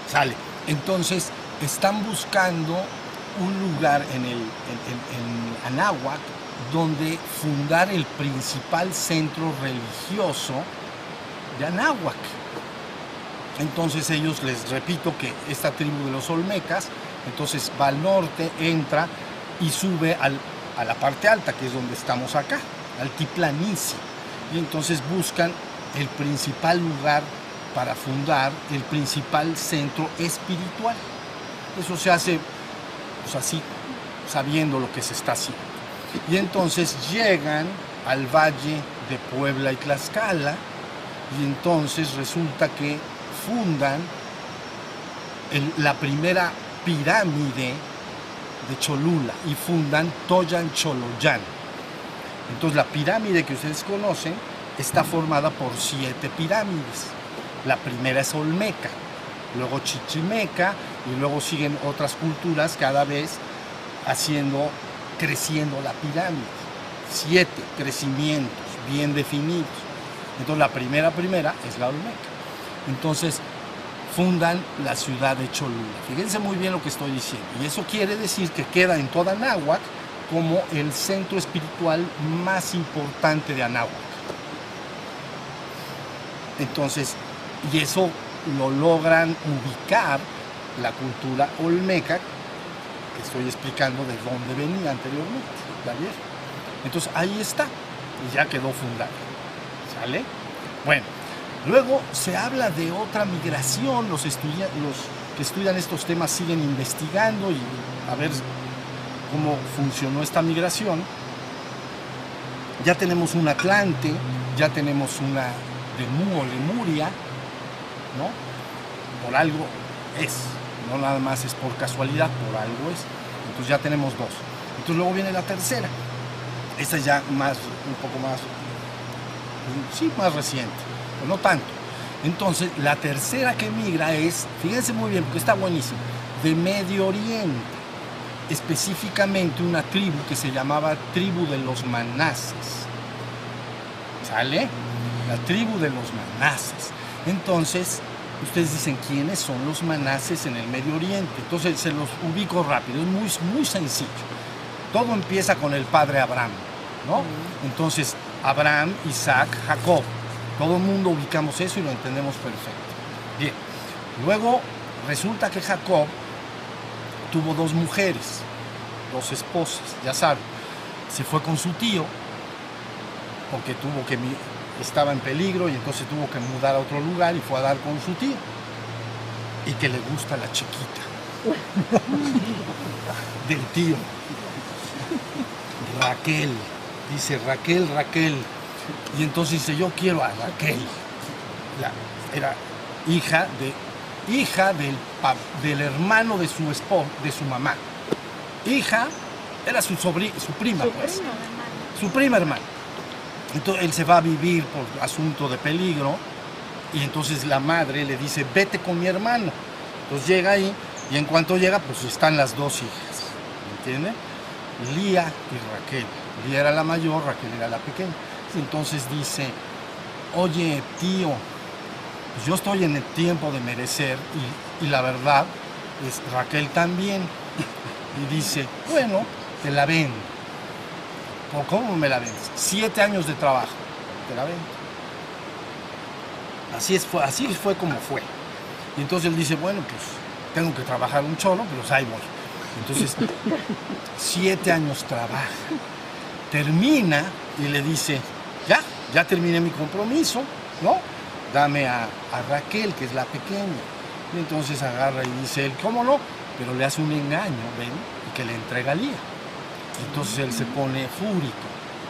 Sale. Entonces están buscando un lugar en Anáhuac donde fundar el principal centro religioso de Anáhuac. Entonces ellos, les repito que esta tribu de los olmecas, entonces va al norte, entra y sube a la parte alta, que es donde estamos acá, altiplanicie. Y entonces buscan el principal lugar para fundar el principal centro espiritual. Eso se hace pues así, sabiendo lo que se está haciendo. Y entonces llegan al valle de Puebla y Tlaxcala y entonces resulta que fundan la primera pirámide de Cholula y fundan Toyancholoyan. Entonces la pirámide que ustedes conocen está formada por 7 pirámides. La primera es Olmeca, luego Chichimeca y luego siguen otras culturas cada vez creciendo la pirámide. 7 crecimientos bien definidos. Entonces la primera es la Olmeca. Entonces fundan la ciudad de Cholula. Fíjense muy bien lo que estoy diciendo. Y eso quiere decir que queda en toda Anáhuac como el centro espiritual más importante de Anáhuac. Entonces, y eso lo logran ubicar la cultura olmeca, que estoy explicando de dónde venía anteriormente, ¿ya vieron? Entonces ahí está, y ya quedó fundada, ¿sale? Bueno, luego se habla de otra migración, los que estudian estos temas siguen investigando y a ver cómo funcionó esta migración. Ya tenemos un Atlante, ya tenemos una de Lemuria, ¿no? Por algo es, no nada más es por casualidad, por algo es. Entonces ya tenemos 2. Entonces luego viene la tercera. Esta es ya un poco más, sí, más reciente, pero no tanto. Entonces la tercera que migra es, fíjense muy bien porque está buenísimo, de Medio Oriente, específicamente una tribu que se llamaba tribu de los Manases. ¿Sale? La tribu de los Manases. Entonces, ustedes dicen, ¿quiénes son los Manases en el Medio Oriente? Entonces se los ubico rápido, es muy, muy sencillo. Todo empieza con el padre Abraham, ¿no? Entonces, Abraham, Isaac, Jacob. Todo el mundo ubicamos eso y lo entendemos perfecto. Bien, luego resulta que Jacob tuvo 2 mujeres, 2 esposas, ya saben. Se fue con su tío porque estaba en peligro y entonces tuvo que mudar a otro lugar y fue a dar con su tío. Y que le gusta la chiquita del tío. Raquel, dice Raquel. Y entonces dice, yo quiero a Raquel. Era hija del hermano de su mamá. Hija, era su prima, pues. Su prima hermana. Entonces él se va a vivir por asunto de peligro y entonces la madre le dice, vete con mi hermano. Entonces llega ahí y en cuanto llega, pues están las 2 hijas, ¿me entienden? Lía y Raquel. Lía era la mayor, Raquel era la pequeña. Entonces dice, oye tío, pues yo estoy en el tiempo de merecer y la verdad es Raquel también. Y dice, bueno, te la vendo. ¿Por cómo me la vendes? 7 años de trabajo, te la vendo. Así fue como fue. Y entonces él dice, bueno, pues tengo que trabajar un cholo, pero ahí voy. Entonces, 7 años trabaja. termina y le dice, ya terminé mi compromiso, ¿no? Dame a Raquel, que es la pequeña. Y entonces agarra y dice él, ¿cómo no? Pero le hace un engaño, ¿ven? Y que le entrega a Lía. Entonces él se pone fúrico.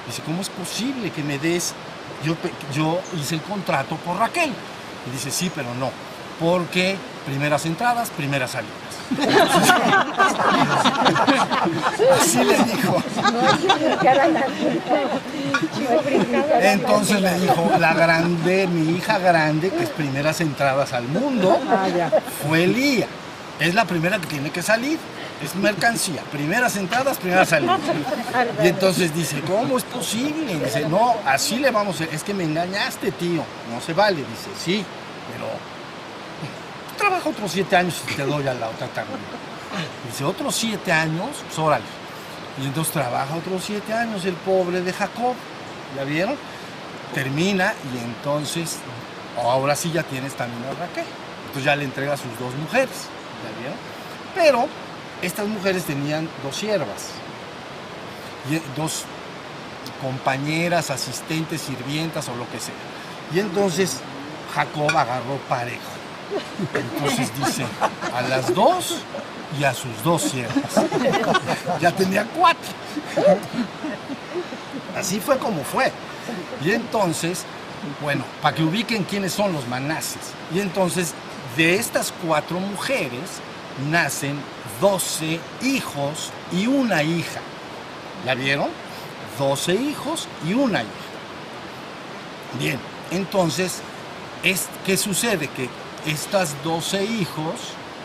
Dice, ¿cómo es posible que me des? Yo hice el contrato por Raquel. Y dice, sí, pero no. Porque primeras entradas, primeras salidas. Así le dijo. Entonces le dijo, mi hija grande, que es primeras entradas al mundo, fue Lía. Es la primera que tiene que salir. Es mercancía, primeras entradas, primeras salidas. Y entonces dice, ¿cómo es posible? Dice, no, así le vamos a... Es que me engañaste, tío. No se vale. Dice, sí, pero... trabaja otros 7 años y te doy a la otra también. Dice, otros 7 años, pues órale. Y entonces trabaja otros 7 años el pobre de Jacob. ¿Ya vieron? Termina y entonces, ahora sí ya tienes también a Raquel. Entonces ya le entrega a sus 2 mujeres. ¿Ya vieron? Pero estas mujeres tenían 2 siervas. 2 compañeras, asistentes, sirvientas o lo que sea. Y entonces Jacob agarró parejo. Entonces dice, a las 2 y a sus 2 siervas. Ya tenía 4. Así fue como fue. Y entonces, bueno, para que ubiquen quiénes son los manases. Y entonces, de estas 4 mujeres, nacen 12 hijos y una hija. ¿La vieron? 12 hijos y una hija. Bien, entonces, ¿qué sucede? Que estas 12 hijos,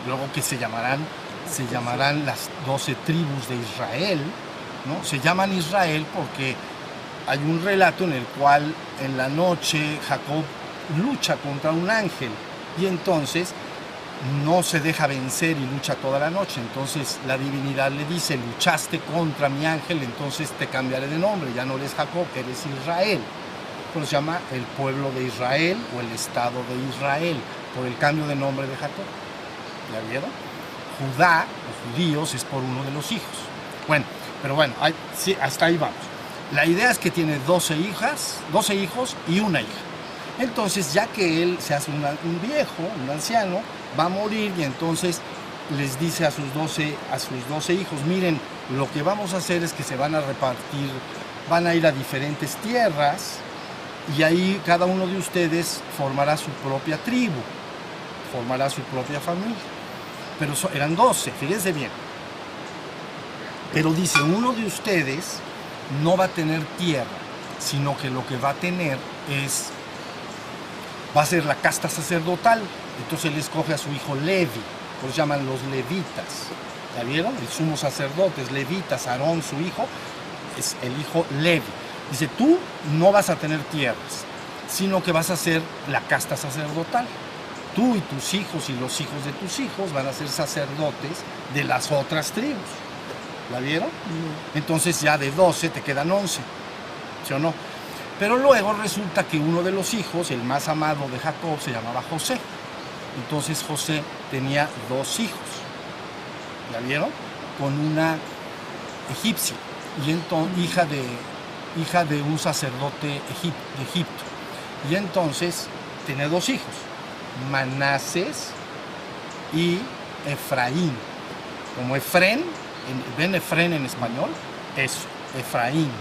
luego que se llamarán las 12 tribus de Israel, ¿no? Se llaman Israel porque hay un relato en el cual en la noche Jacob lucha contra un ángel y entonces no se deja vencer y lucha toda la noche. Entonces la divinidad le dice, luchaste contra mi ángel, entonces te cambiaré de nombre, ya no eres Jacob, eres Israel. Pero se llama el pueblo de Israel o el estado de Israel, por el cambio de nombre de Jacob. ¿Ya vieron? Judá, los judíos, es por uno de los hijos. Bueno, pero bueno, sí, hasta ahí vamos. La idea es que tiene 12 hijos y una hija. Entonces, ya que él se hace un viejo, un anciano, va a morir y entonces les dice a sus 12 hijos, miren, lo que vamos a hacer es que se van a repartir, van a ir a diferentes tierras y ahí cada uno de ustedes formará su propia tribu, formará su propia familia. Pero eran 12, fíjense bien. Pero dice, uno de ustedes no va a tener tierra, sino que lo que va a tener va a ser la casta sacerdotal. Entonces él escoge a su hijo Levi, por eso llaman los levitas. ¿Ya vieron? El sumo sacerdote es levitas, Aarón, su hijo, es el hijo Levi. Dice, tú no vas a tener tierras, sino que vas a ser la casta sacerdotal. Tú y tus hijos y los hijos de tus hijos van a ser sacerdotes de las otras tribus. ¿La vieron? Entonces ya de 12 te quedan 11, ¿sí o no? Pero luego resulta que uno de los hijos, el más amado de Jacob, se llamaba José. Entonces José tenía 2 hijos, ¿la vieron? Con una egipcia, y entonces, hija de un sacerdote de Egipto. Y entonces tenía 2 hijos, Manases y Efraín. Como Efrén, ¿ven Efrén en español? Eso, Efraín.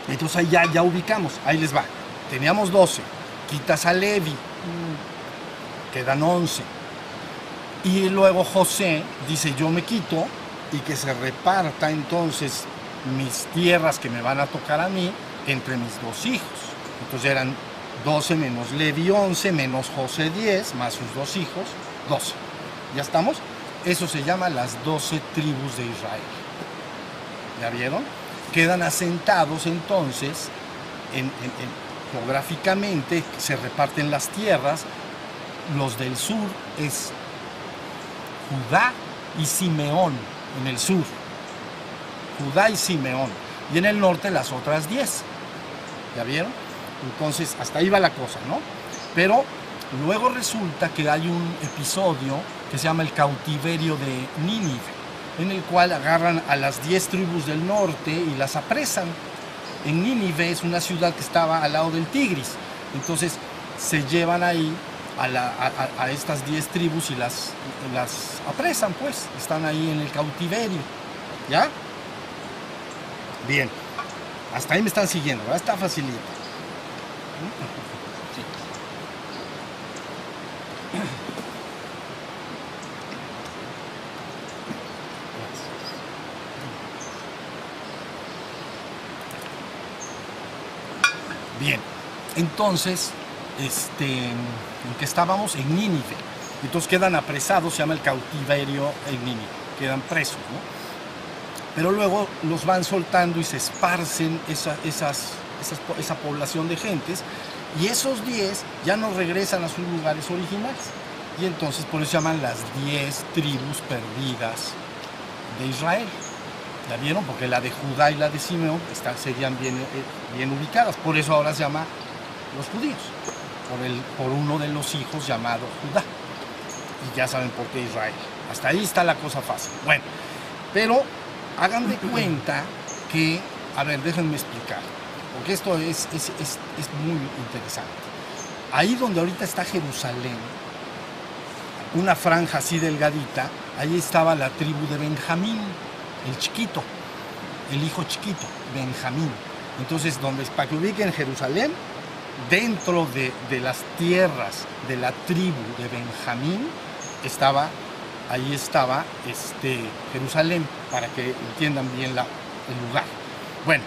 Entonces ahí ya ubicamos, ahí les va. Teníamos 12, quitas a Levi, quedan 11. Y luego José dice, yo me quito y que se reparta entonces mis tierras que me van a tocar a mí entre mis 2 hijos. Entonces eran 12 menos Levi 11, menos José 10, más sus 2 hijos, 12. ¿Ya estamos? Eso se llama las 12 tribus de Israel. ¿Ya vieron? Quedan asentados entonces, geográficamente se reparten las tierras. Los del sur es Judá y Simeón en el sur. Judá y Simeón. Y en el norte las otras 10. ¿Ya vieron? Entonces, hasta ahí va la cosa, ¿no? Pero luego resulta que hay un episodio que se llama el cautiverio de Nínive. en el cual agarran a las 10 tribus del norte y las apresan. En Nínive es una ciudad que estaba al lado del Tigris. Entonces se llevan ahí a estas 10 tribus y las apresan, pues. Están ahí en el cautiverio. ¿Ya? Bien. Hasta ahí me están siguiendo, ¿verdad? Está facilito. Sí. Bien, entonces, ¿en qué estábamos? En Nínive. Entonces quedan apresados, se llama el cautiverio en Nínive, quedan presos, ¿no? Pero luego los van soltando y se esparcen esa población de gentes, y esos 10 ya no regresan a sus lugares originales. Y entonces por eso se llaman las 10 tribus perdidas de Israel. ¿La vieron? Porque la de Judá y la de Simeón serían bien ubicadas. Por eso ahora se llama los judíos, por uno de los hijos llamado Judá. Y ya saben por qué Israel. Hasta ahí está la cosa fácil. Bueno, pero hagan de cuenta que, a ver, déjenme explicar, porque esto es muy interesante. Ahí donde ahorita está Jerusalén, una franja así delgadita, ahí estaba la tribu de Benjamín, el chiquito, el hijo chiquito, Benjamín. Entonces, para que ubiquen Jerusalén, dentro de las tierras de la tribu de Benjamín, ahí estaba Jerusalén, para que entiendan bien el lugar. Bueno,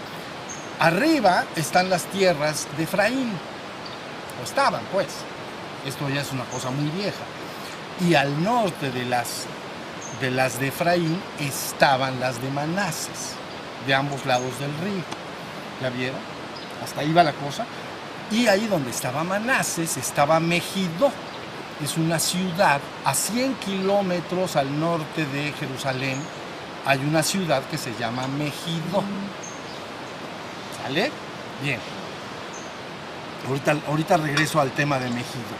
arriba están las tierras de Efraín, o estaban, pues. Esto ya es una cosa muy vieja. Y al norte de las de Efraín estaban las de Manases, de ambos lados del río. ¿Ya vieron? Hasta ahí va la cosa. Y ahí donde estaba Manases estaba Megiddo. Es una ciudad a 100 kilómetros al norte de Jerusalén. Hay una ciudad que se llama Megiddo. ¿Sale? Bien. Ahorita regreso al tema de Megiddo.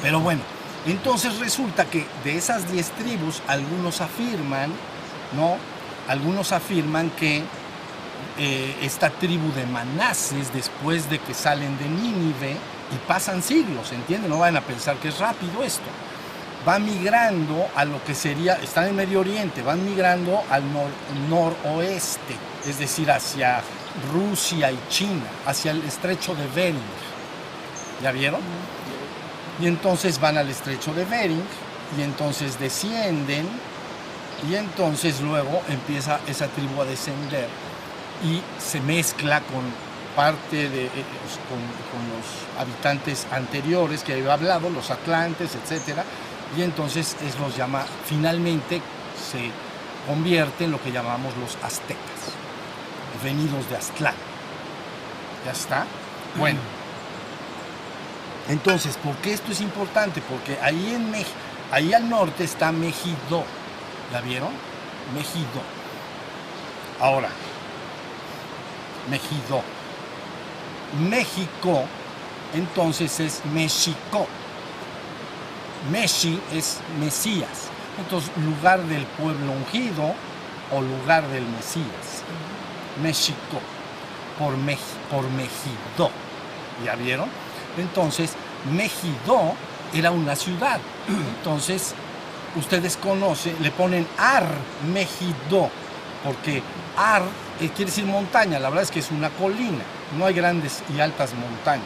Pero bueno, entonces resulta que de esas 10 tribus, algunos afirman, ¿no? Algunos afirman que esta tribu de Manases, después de que salen de Nínive, y pasan siglos, ¿entienden? No vayan a pensar que es rápido esto. Va migrando a lo que sería, están en Medio Oriente, van migrando al noroeste, es decir, hacia Rusia y China, hacia el estrecho de Bering. ¿Ya vieron? Y entonces van al estrecho de Bering, y entonces descienden, y entonces luego empieza esa tribu a descender, y se mezcla con parte con los habitantes anteriores que había hablado, los atlantes, etcétera, y entonces los llama, finalmente se convierte en lo que llamamos los aztecas, venidos de Aztlán. ¿Ya está? Bueno, entonces, ¿por qué esto es importante? Porque ahí al norte está Megiddo. ¿La vieron? Megiddo. Ahora, Megiddo. México, entonces es Mexico. Meshi es Mesías. Entonces, lugar del pueblo ungido o lugar del Mesías. México, por Megiddo. ¿Ya vieron? Entonces, Megiddo era una ciudad. Entonces, ustedes conocen, le ponen Ar Megiddo, porque Ar quiere decir montaña. La verdad es que es una colina. No hay grandes y altas montañas,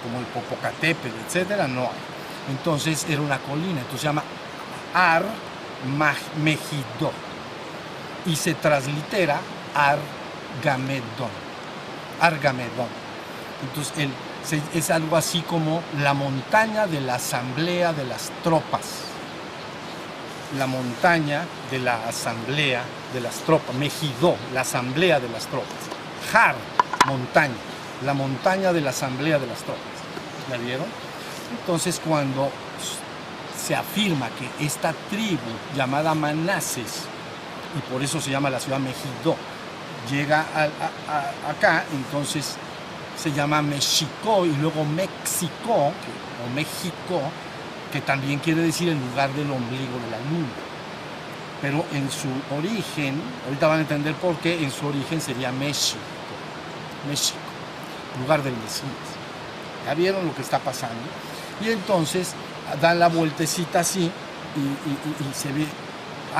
como el Popocatépetl, etcétera, no hay. Entonces era una colina, entonces se llama Ar Megiddo y se translitera Argamedón. Argamedón. Entonces es algo así como la montaña de la asamblea de las tropas. La montaña de la asamblea de las tropas. Megiddo, la asamblea de las tropas. Har, montaña, la montaña de la asamblea de las tropas. ¿La vieron? Entonces, cuando se afirma que esta tribu llamada Manases, y por eso se llama la ciudad Megiddo, llega acá, entonces se llama Mexico y luego México, o México, que también quiere decir el lugar del ombligo de la luna. pero en su origen, ahorita van a entender por qué, en su origen sería México, México, lugar del Mesías. ¿Ya vieron lo que está pasando? Y entonces dan la vueltecita así y se ve,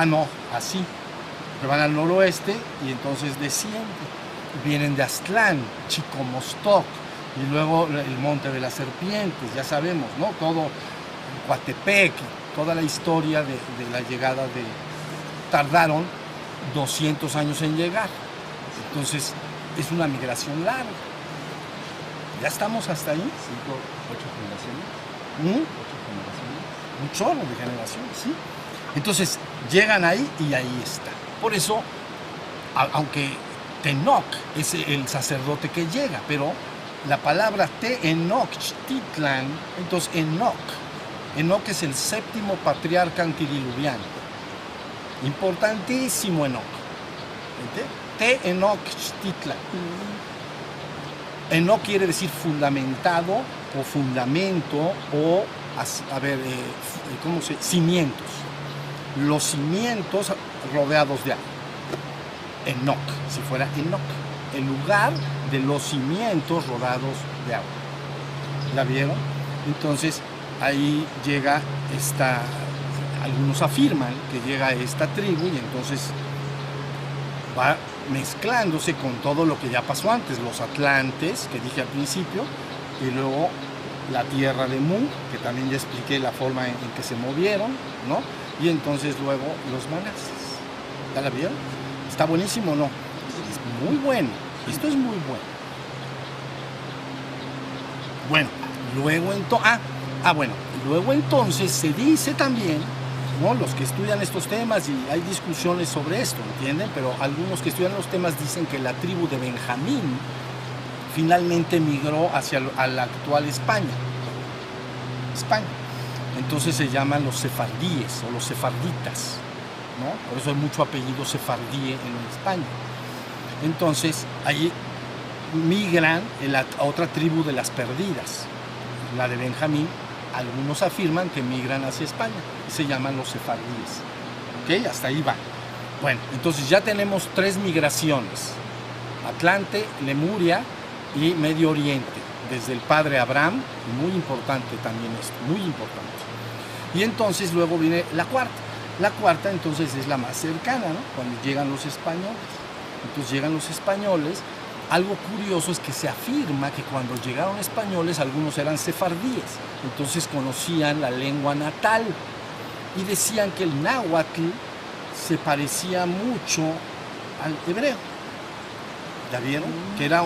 no, así, que van al noroeste y entonces descienden, vienen de Aztlán, Chicomostoc, y luego el Monte de las Serpientes, ya sabemos, ¿no? Todo Coatepec, toda la historia de la llegada de... Tardaron 200 años en llegar, entonces es una migración larga. ¿Ya estamos hasta ahí? 5, 8 generaciones. 8 generaciones. Un chorro de generaciones, ¿sí? Entonces llegan ahí y ahí está. Por eso, aunque Tenoch es el sacerdote que llega, pero la palabra Tenochtitlan, entonces Enoch es el 7º patriarca antediluviano. Importantísimo Enoch. Tenochtitlan. Enoch quiere decir fundamentado o fundamento o, cimientos. Los cimientos rodeados de agua. Enoch, si fuera Enoch, el lugar de los cimientos rodeados de agua. ¿La vieron? Entonces ahí llega algunos afirman que llega esta tribu y entonces va mezclándose con todo lo que ya pasó antes, los atlantes, que dije al principio, y luego la tierra de Mu, que también ya expliqué la forma en que se movieron, ¿no? Y entonces luego los manases. ¿Ya la vieron? ¿Está buenísimo o no? Es muy bueno. Esto es muy bueno. Bueno, luego entonces se dice también, ¿no? Los que estudian estos temas, y hay discusiones sobre esto, ¿entienden? Pero algunos que estudian los temas dicen que la tribu de Benjamín finalmente migró a la actual España. Entonces se llaman los sefardíes o los sefarditas, ¿no? Por eso hay mucho apellido sefardí en España. Entonces ahí migran a otra tribu de las perdidas, la de Benjamín. Algunos afirman que migran hacia España y se llaman los sefardíes. ¿Ok? Hasta ahí va. Bueno, entonces ya tenemos 3 migraciones: Atlante, Lemuria y Medio Oriente, desde el padre Abraham. Muy importante también esto, muy importante. Y entonces luego viene la cuarta. La cuarta entonces es la más cercana, ¿no? Cuando llegan los españoles. Entonces llegan los españoles. Algo curioso es que se afirma que cuando llegaron españoles algunos eran sefardíes, entonces conocían la lengua natal y decían que el náhuatl se parecía mucho al hebreo. ¿Ya vieron? Que era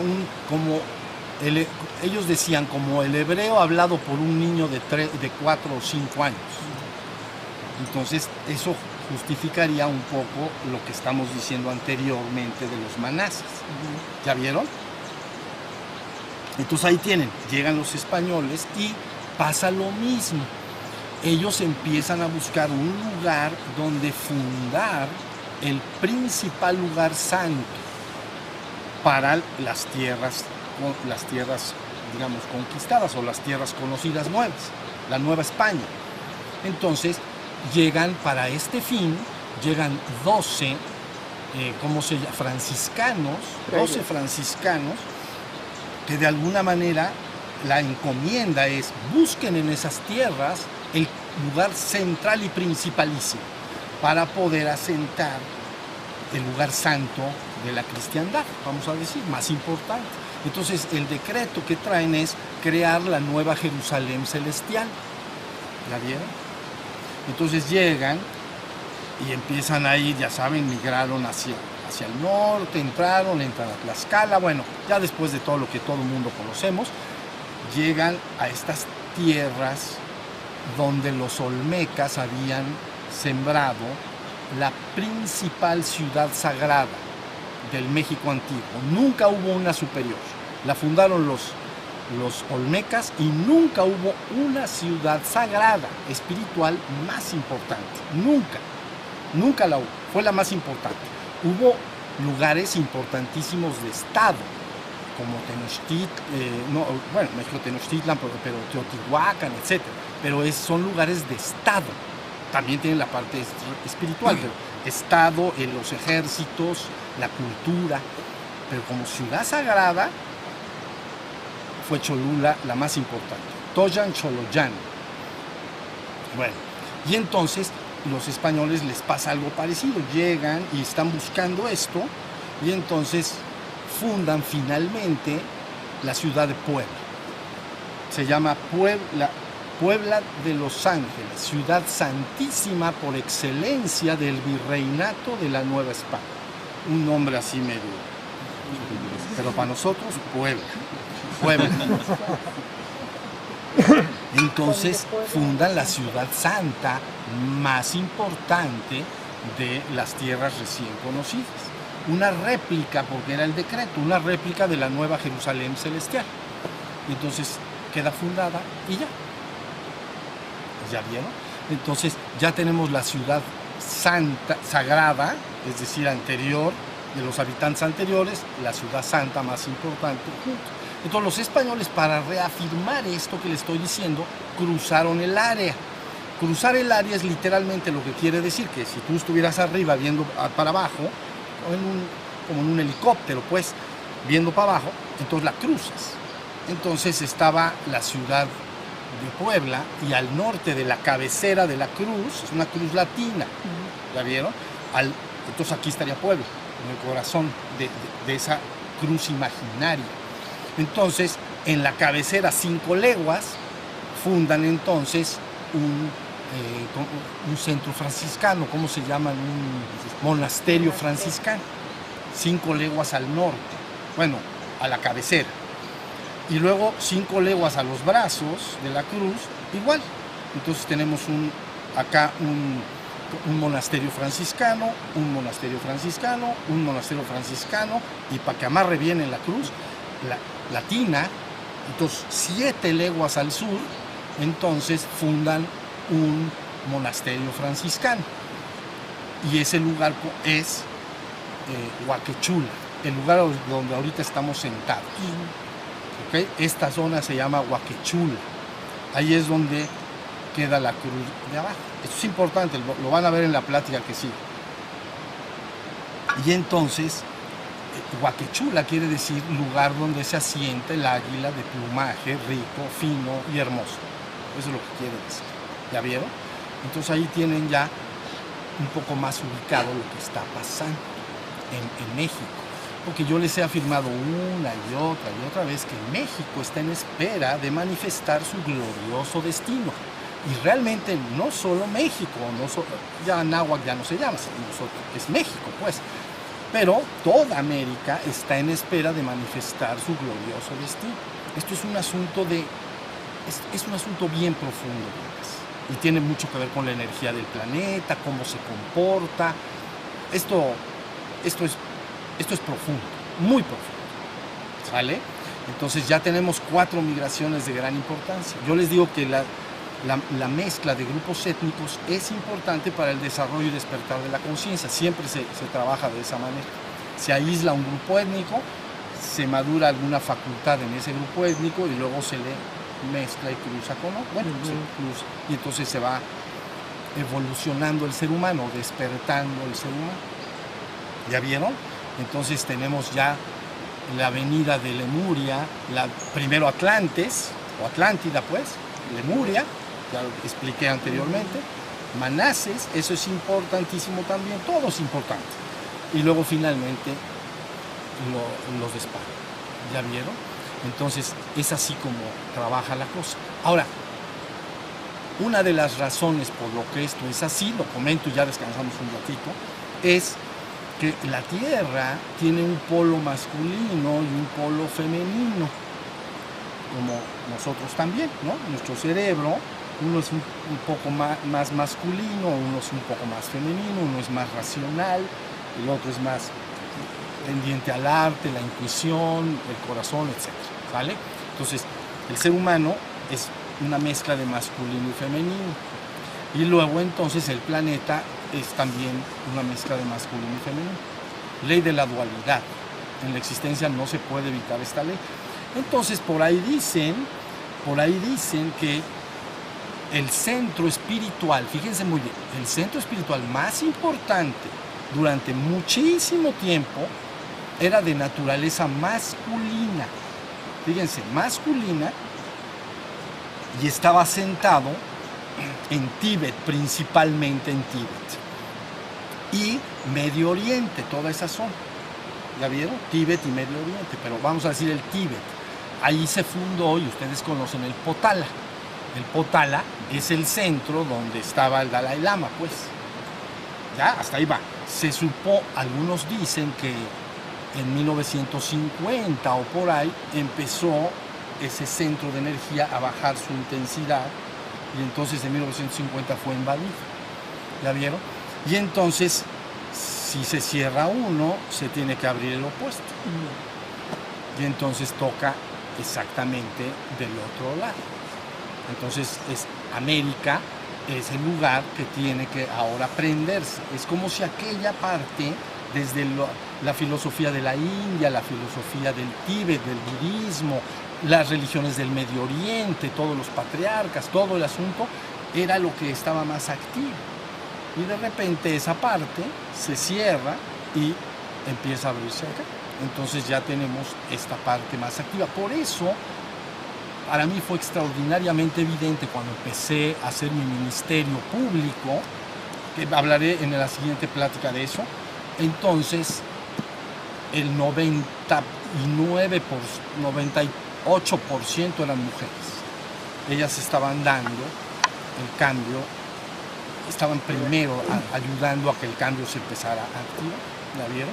ellos decían como el hebreo hablado por un niño de 4 o 5 años. Entonces eso justificaría un poco lo que estamos diciendo anteriormente de los manases. ¿Ya vieron? Entonces ahí llegan los españoles y pasa lo mismo. Ellos empiezan a buscar un lugar donde fundar el principal lugar santo para las tierras, digamos, conquistadas, o las tierras conocidas nuevas, la Nueva España. Entonces llegan para este fin, llegan 12 franciscanos, 12 franciscanos, que de alguna manera la encomienda es: busquen en esas tierras el lugar central y principalísimo para poder asentar el lugar santo de la cristiandad, vamos a decir, más importante. Entonces el decreto que traen es crear la nueva Jerusalén celestial. ¿La vieron? Entonces llegan y empiezan a ir, ya saben, migraron hacia el norte, entran a Tlaxcala. Bueno, ya después de todo lo que todo el mundo conocemos, llegan a estas tierras donde los olmecas habían sembrado la principal ciudad sagrada del México antiguo. Nunca hubo una superior. La fundaron los olmecas y nunca hubo una ciudad sagrada, espiritual más importante. Nunca la hubo. Fue la más importante. Hubo lugares importantísimos de estado, como México Tenochtitlan, pero Teotihuacán, etc. Pero son lugares de estado. También tienen la parte espiritual, pero Estado, los ejércitos, la cultura, pero como ciudad sagrada fue Cholula la más importante, Toyan Choloyan. Bueno, y entonces los españoles les pasa algo parecido, llegan y están buscando esto, y entonces fundan finalmente la ciudad de Puebla. Se llama Puebla de Los Ángeles, ciudad santísima por excelencia del virreinato de la Nueva España. Un nombre así medio, pero para nosotros Puebla. Entonces fundan la ciudad santa más importante de las tierras recién conocidas. Una réplica, porque era el decreto, una réplica de la Nueva Jerusalén celestial. Entonces queda fundada y ya. ¿Ya vieron? Entonces ya tenemos la ciudad santa, sagrada, es decir, anterior, de los habitantes anteriores, la ciudad santa más importante juntos. Entonces los españoles, para reafirmar esto que les estoy diciendo, cruzaron el área. Cruzar el área es literalmente lo que quiere decir que si tú estuvieras arriba viendo para abajo, como en un helicóptero, pues, viendo para abajo, entonces la cruzas. Entonces estaba la ciudad de Puebla y al norte de la cabecera de la cruz, es una cruz latina, ¿ya vieron? Entonces aquí estaría Puebla, en el corazón de esa cruz imaginaria. Entonces, en la cabecera 5 leguas, fundan entonces un centro franciscano, ¿cómo se llama? Un monasterio franciscano, 5 leguas al norte, bueno, a la cabecera. Y luego 5 leguas a los brazos de la cruz, igual. Entonces tenemos acá un monasterio franciscano, un monasterio franciscano, un monasterio franciscano, y para que amarre bien en la cruz, latina. Entonces 7 leguas al sur, entonces fundan un monasterio franciscano. Y ese lugar es Huaquechula, el lugar donde ahorita estamos sentados. ¿Okay? Esta zona se llama Huaquechula. Ahí es donde queda la cruz de abajo. Esto es importante, lo van a ver en la plática que sigue. Y entonces, Huaquechula quiere decir lugar donde se asienta el águila de plumaje rico, fino y hermoso. Eso es lo que quiere decir. ¿Ya vieron? Entonces ahí tienen ya un poco más ubicado lo que está pasando en México. Porque yo les he afirmado una y otra vez que México está en espera de manifestar su glorioso destino. Y realmente no solo México, ya Anáhuac ya no se llama, es México pues. Pero toda América está en espera de manifestar su glorioso destino. Esto es un asunto es un asunto bien profundo, y tiene mucho que ver con la energía del planeta, cómo se comporta. Esto es profundo, muy profundo, ¿sale? Entonces ya tenemos 4 migraciones de gran importancia. Yo les digo que la mezcla de grupos étnicos es importante para el desarrollo y despertar de la conciencia. Siempre se trabaja de esa manera. Se aísla un grupo étnico, se madura alguna facultad en ese grupo étnico y luego se le mezcla y cruza con otro. Bueno, se cruza. Y entonces se va evolucionando el ser humano, despertando el ser humano. ¿Ya vieron? Entonces tenemos ya la venida de Lemuria, primero Atlantes, o Atlántida pues, Lemuria, ya lo expliqué anteriormente, Manases, eso es importantísimo también, todo es importante. Y luego finalmente los de España, ¿ya vieron? Entonces es así como trabaja la cosa. Ahora, una de las razones por lo que esto es así, lo comento y ya descansamos un ratito, es que la Tierra tiene un polo masculino y un polo femenino, como nosotros también, ¿no? Nuestro cerebro, uno es un poco más masculino, uno es un poco más femenino, uno es más racional, el otro es más pendiente al arte, la intuición, el corazón, etc. ¿Vale? Entonces, el ser humano es una mezcla de masculino y femenino. Y luego entonces el planeta es también una mezcla de masculino y femenino. Ley de la dualidad. En la existencia no se puede evitar esta ley. Entonces por ahí dicen que el centro espiritual, fíjense muy bien, el centro espiritual más importante durante muchísimo tiempo era de naturaleza masculina. Fíjense, masculina, y estaba asentado en Tíbet, principalmente en Tíbet. Y Medio Oriente, toda esa zona. ¿Ya vieron? Tíbet y Medio Oriente, pero vamos a decir el Tíbet. Ahí se fundó, y ustedes conocen el Potala. El Potala es el centro donde estaba el Dalai Lama, pues. Ya, hasta ahí va. Se supo, algunos dicen que en 1950 o por ahí empezó ese centro de energía a bajar su intensidad, y entonces en 1950 fue invadido. ¿Ya vieron? Y entonces, si se cierra uno, se tiene que abrir el opuesto. Y entonces toca exactamente del otro lado. Entonces América es el lugar que tiene que ahora prenderse. Es como si aquella parte, desde la filosofía de la India, la filosofía del Tíbet, del budismo, las religiones del Medio Oriente, todos los patriarcas, todo el asunto, era lo que estaba más activo. Y de repente esa parte se cierra y empieza a abrirse acá. Entonces ya tenemos esta parte más activa. Por eso, para mí fue extraordinariamente evidente cuando empecé a hacer mi ministerio público, que hablaré en la siguiente plática de eso. Entonces, el 98% eran mujeres. Ellas estaban dando el cambio, estaban primero ayudando a que el cambio se empezara a activar. ¿La vieron?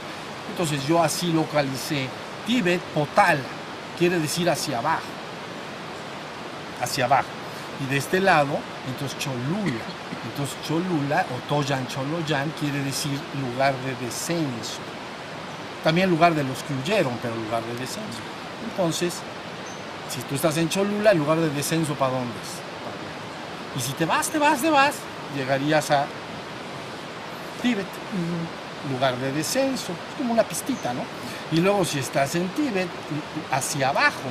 Entonces yo así localicé Tíbet, Potala, quiere decir hacia abajo. Hacia abajo. Y de este lado, entonces Cholula. Entonces Cholula o Toyan Choloyan quiere decir lugar de descenso. También lugar de los que huyeron, pero lugar de descenso. Entonces, si tú estás en Cholula, el lugar de descenso, ¿para dónde es? Y si te vas, llegarías a Tíbet, lugar de descenso, es como una pistita, ¿no? Y luego si estás en Tíbet, hacia abajo,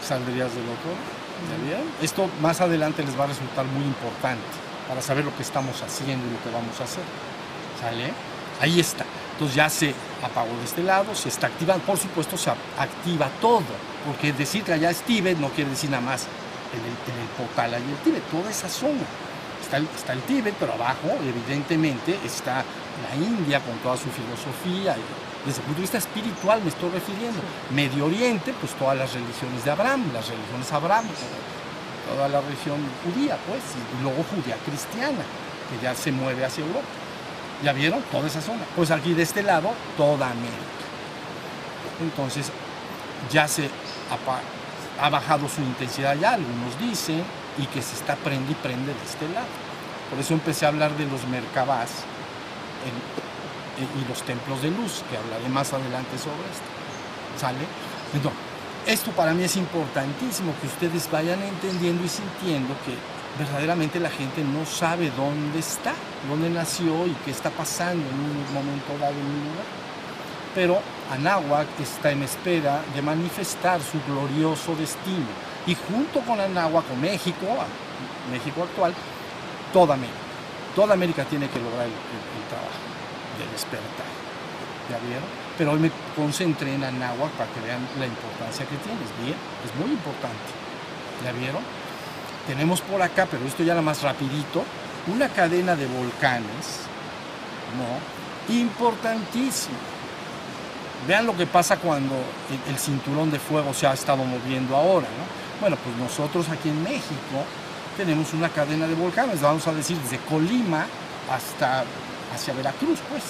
saldrías del otro lado. ¿Ya vieron? Esto más adelante les va a resultar muy importante para saber lo que estamos haciendo y lo que vamos a hacer. ¿Sale? Ahí está. Entonces ya se apagó de este lado, se está activando. Por supuesto se activa todo, porque decir que allá es Tíbet no quiere decir nada más en el Potala y el Tíbet, toda esa zona. Está el Tíbet, pero abajo evidentemente está la India con toda su filosofía. Desde el punto de vista espiritual me estoy refiriendo. Medio Oriente, pues todas las religiones de Abraham, las religiones abrámicas, toda la religión judía, pues, y luego judía cristiana, que ya se mueve hacia Europa. ¿Ya vieron? Toda esa zona. Pues aquí de este lado, toda América. Entonces, ya se ha bajado su intensidad ya, algunos dicen, y que se está prende y prende de este lado. Por eso empecé a hablar de los Merkabás y los templos de luz, que hablaré más adelante sobre esto. ¿Sale? Entonces, esto para mí es importantísimo, que ustedes vayan entendiendo y sintiendo que verdaderamente la gente no sabe dónde está, dónde nació y qué está pasando en un momento dado en un lugar. Pero Anáhuac está en espera de manifestar su glorioso destino. Y junto con Anáhuac, con México actual, toda América tiene que lograr el trabajo de despertar. ¿Ya vieron? Pero hoy me concentré en Anáhuac para que vean la importancia que tiene. Es muy importante. ¿Ya vieron? Tenemos por acá, pero esto ya nada más rapidito, una cadena de volcanes, ¿no? Importantísima. Vean lo que pasa cuando el cinturón de fuego se ha estado moviendo ahora, ¿no? Bueno, pues nosotros aquí en México tenemos una cadena de volcanes, vamos a decir, desde Colima hacia Veracruz, pues.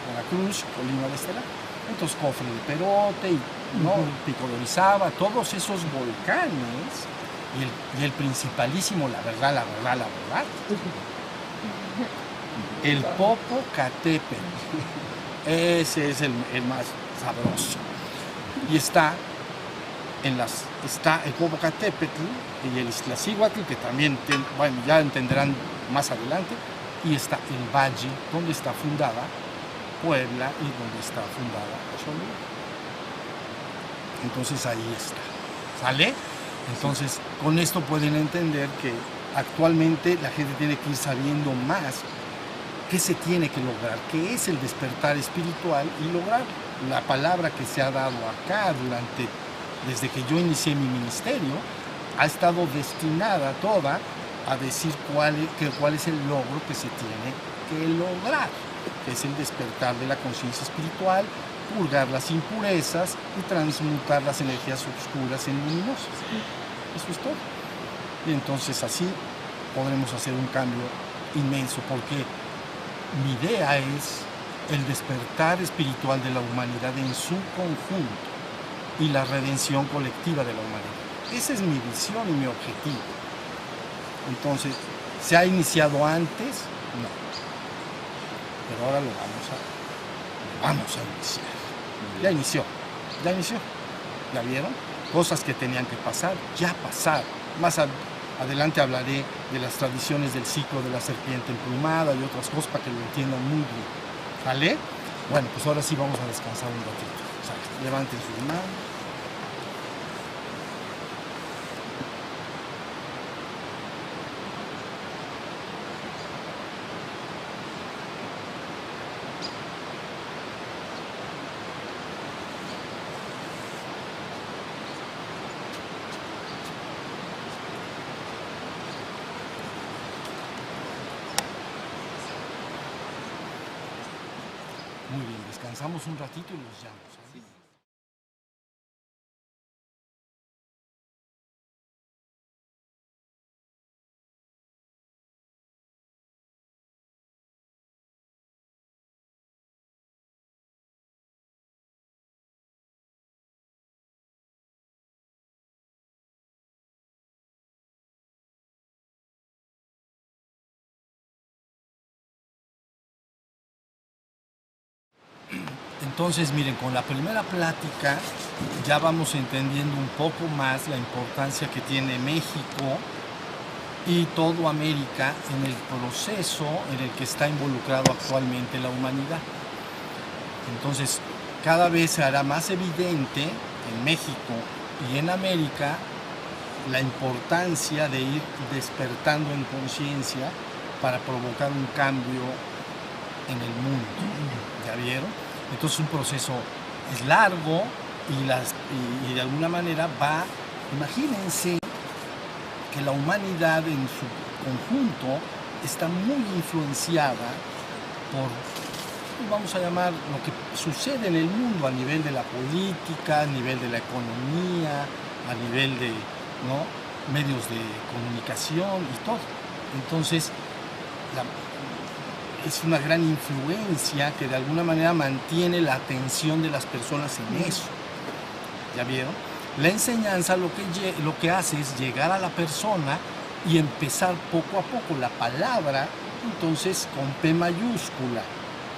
Veracruz, Colima de este lado. Entonces, Cofre de Perote, ¿no? Pico de Orizaba, todos esos volcanes, y el principalísimo, la verdad, el Popocatépetl. Ese es el más sabroso. Y está el Popocatépetl y el Iztaccíhuatl, que también, bueno, ya entenderán más adelante, y está el valle donde está fundada Puebla y donde está fundada Cholula. Entonces ahí está. ¿Sale? Entonces, con esto pueden entender que actualmente la gente tiene que ir sabiendo más qué se tiene que lograr, qué es el despertar espiritual y lograr la palabra que se ha dado acá desde que yo inicié mi ministerio, ha estado destinada toda a decir cuál es el logro que se tiene que lograr, que es el despertar de la conciencia espiritual, purgar las impurezas y transmutar las energías oscuras en luminosas. Eso es todo. Y entonces así podremos hacer un cambio inmenso, porque mi idea es el despertar espiritual de la humanidad en su conjunto y la redención colectiva de la humanidad. Esa es mi visión y mi objetivo. Entonces, ¿se ha iniciado antes? No. Pero ahora lo vamos a iniciar. Ya inició. ¿Ya vieron? Cosas que tenían que pasar, ya pasaron. Más adelante hablaré de las tradiciones del ciclo de la serpiente emplumada y otras cosas para que lo entiendan muy bien. ¿Vale? Bueno, pues ahora sí vamos a descansar un ratito. O sea, levanten sus manos. Muy bien, descansamos un ratito y los llamo. ¿Sí? Entonces, miren, con la primera plática ya vamos entendiendo un poco más la importancia que tiene México y toda América en el proceso en el que está involucrado actualmente la humanidad. Entonces, cada vez se hará más evidente en México y en América la importancia de ir despertando en conciencia para provocar un cambio en el mundo. ¿Ya vieron? Entonces un proceso es largo y de alguna manera imagínense que la humanidad en su conjunto está muy influenciada por, vamos a llamar, lo que sucede en el mundo a nivel de la política, a nivel de la economía, a nivel de medios de comunicación y todo. Entonces, es una gran influencia que de alguna manera mantiene la atención de las personas en eso. ¿Ya vieron? La enseñanza lo que hace es llegar a la persona y empezar poco a poco la palabra, entonces con P mayúscula.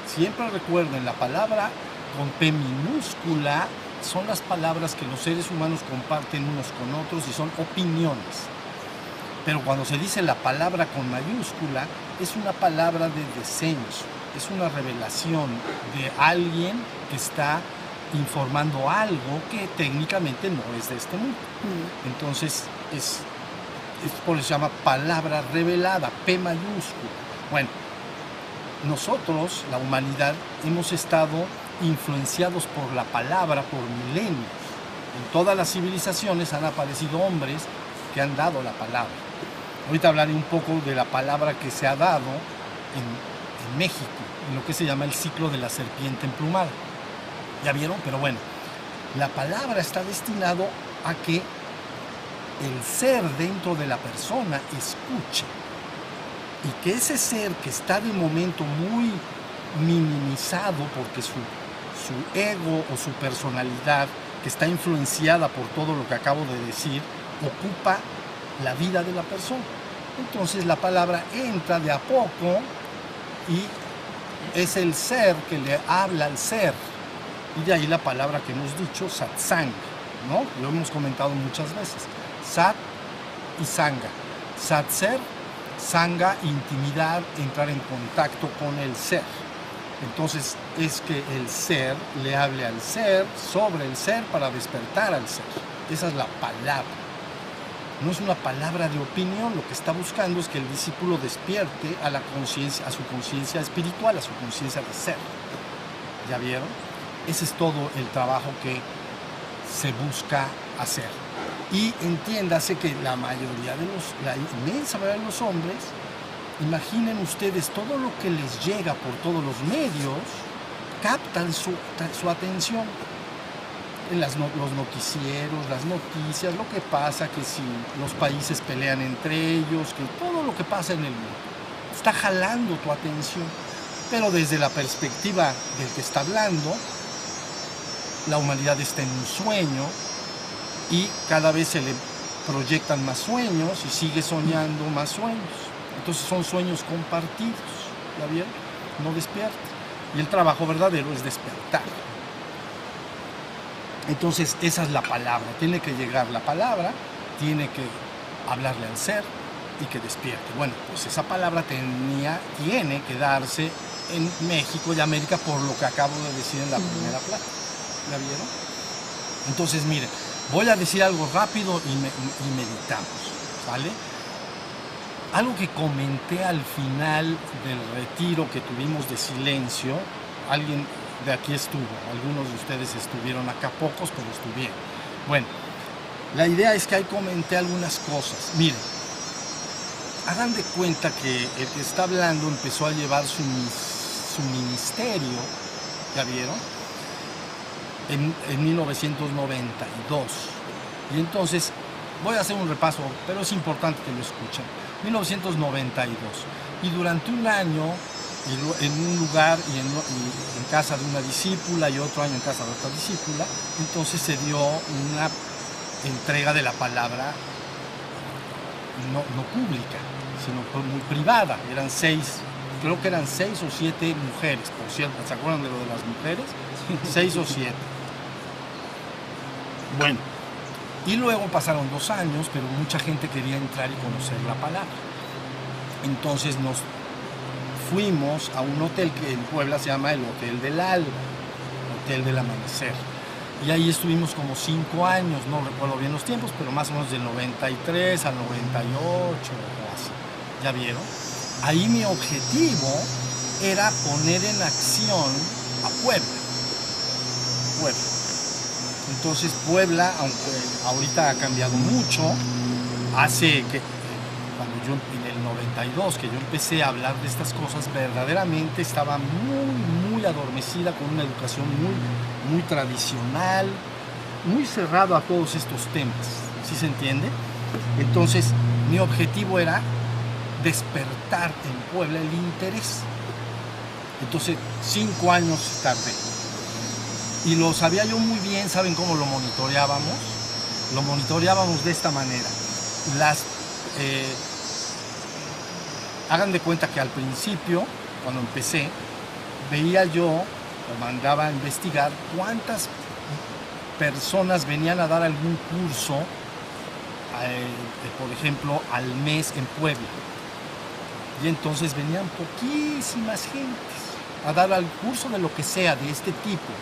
Siempre recuerden, la palabra con P minúscula son las palabras que los seres humanos comparten unos con otros y son opiniones. Pero cuando se dice la palabra con mayúscula, es una palabra de descenso, es una revelación de alguien que está informando algo que técnicamente no es de este mundo. Entonces, es por eso se llama palabra revelada, P mayúscula. Bueno, nosotros, la humanidad, hemos estado influenciados por la palabra por milenios. En todas las civilizaciones han aparecido hombres que han dado la palabra. Ahorita hablaré un poco de la palabra que se ha dado en México, en lo que se llama el ciclo de la serpiente emplumada. ¿Ya vieron? Pero bueno, la palabra está destinado a que el ser dentro de la persona escuche. Y que ese ser que está de momento muy minimizado porque su ego o su personalidad, que está influenciada por todo lo que acabo de decir, ocupa la vida de la persona. Entonces la palabra entra de a poco y es el ser que le habla al ser. Y de ahí la palabra que hemos dicho, satsang, ¿no? Lo hemos comentado muchas veces. Sat y sanga. Sat ser, sanga, intimidad, entrar en contacto con el ser. Entonces es que el ser le hable al ser, sobre el ser, para despertar al ser. Esa es la palabra. No es una palabra de opinión, lo que está buscando es que el discípulo despierte a la conciencia, a su conciencia espiritual, a su conciencia de ser. ¿Ya vieron? Ese es todo el trabajo que se busca hacer. Y entiéndase que la inmensa mayoría de los hombres, imaginen ustedes, todo lo que les llega por todos los medios, captan su atención. En los noticieros, las noticias, lo que pasa, que si los países pelean entre ellos, que todo lo que pasa en el mundo está jalando tu atención. Pero desde la perspectiva del que está hablando, la humanidad está en un sueño y cada vez se le proyectan más sueños y sigue soñando más sueños. Entonces son sueños compartidos, ¿ya vieron? No despierta. Y el trabajo verdadero es despertar. Entonces esa es la palabra, tiene que llegar la palabra, tiene que hablarle al ser y que despierte. Bueno, pues esa palabra tiene que darse en México y América por lo que acabo de decir en la primera plática. ¿La vieron? Entonces miren, voy a decir algo rápido y meditamos, ¿vale? Algo que comenté al final del retiro que tuvimos de silencio, alguien de aquí estuvo, algunos de ustedes estuvieron acá, pocos, pero estuvieron. Bueno, la idea es que ahí comenté algunas cosas. Miren, hagan de cuenta que el que está hablando empezó a llevar su ministerio, ¿ya vieron? En 1992. Y entonces, voy a hacer un repaso, pero es importante que lo escuchen. 1992. Y durante un año, en un lugar y en casa de una discípula y otro año en casa de otra discípula, entonces se dio una entrega de la palabra no pública, sino muy privada. Eran 6 o 7 mujeres, por cierto. ¿Se acuerdan de lo de las mujeres? 6 o 7. Bueno, y luego pasaron 2 años, pero mucha gente quería entrar y conocer la palabra. Entonces nos fuimos a un hotel que en Puebla se llama el Hotel del Alba, Hotel del Amanecer. Y ahí estuvimos como 5 años, no recuerdo bien los tiempos, pero más o menos del 93 al 98 o así. ¿Ya vieron? Ahí mi objetivo era poner en acción a Puebla. Entonces Puebla, aunque ahorita ha cambiado mucho, hace que cuando yo en el 92 que yo empecé a hablar de estas cosas, verdaderamente estaba muy adormecida, con una educación muy tradicional, muy cerrado a todos estos temas, ¿sí se entiende? Entonces mi objetivo era despertar en Puebla el interés. Entonces 5 años tardé. Y lo sabía yo muy bien. ¿Saben cómo lo monitoreábamos? Lo monitoreábamos de esta manera. Hagan de cuenta que al principio, cuando empecé, veía yo, o mandaba a investigar, cuántas personas venían a dar algún curso, por ejemplo, al mes en Puebla. Y entonces venían poquísimas gentes a dar al curso de lo que sea, de este tipo.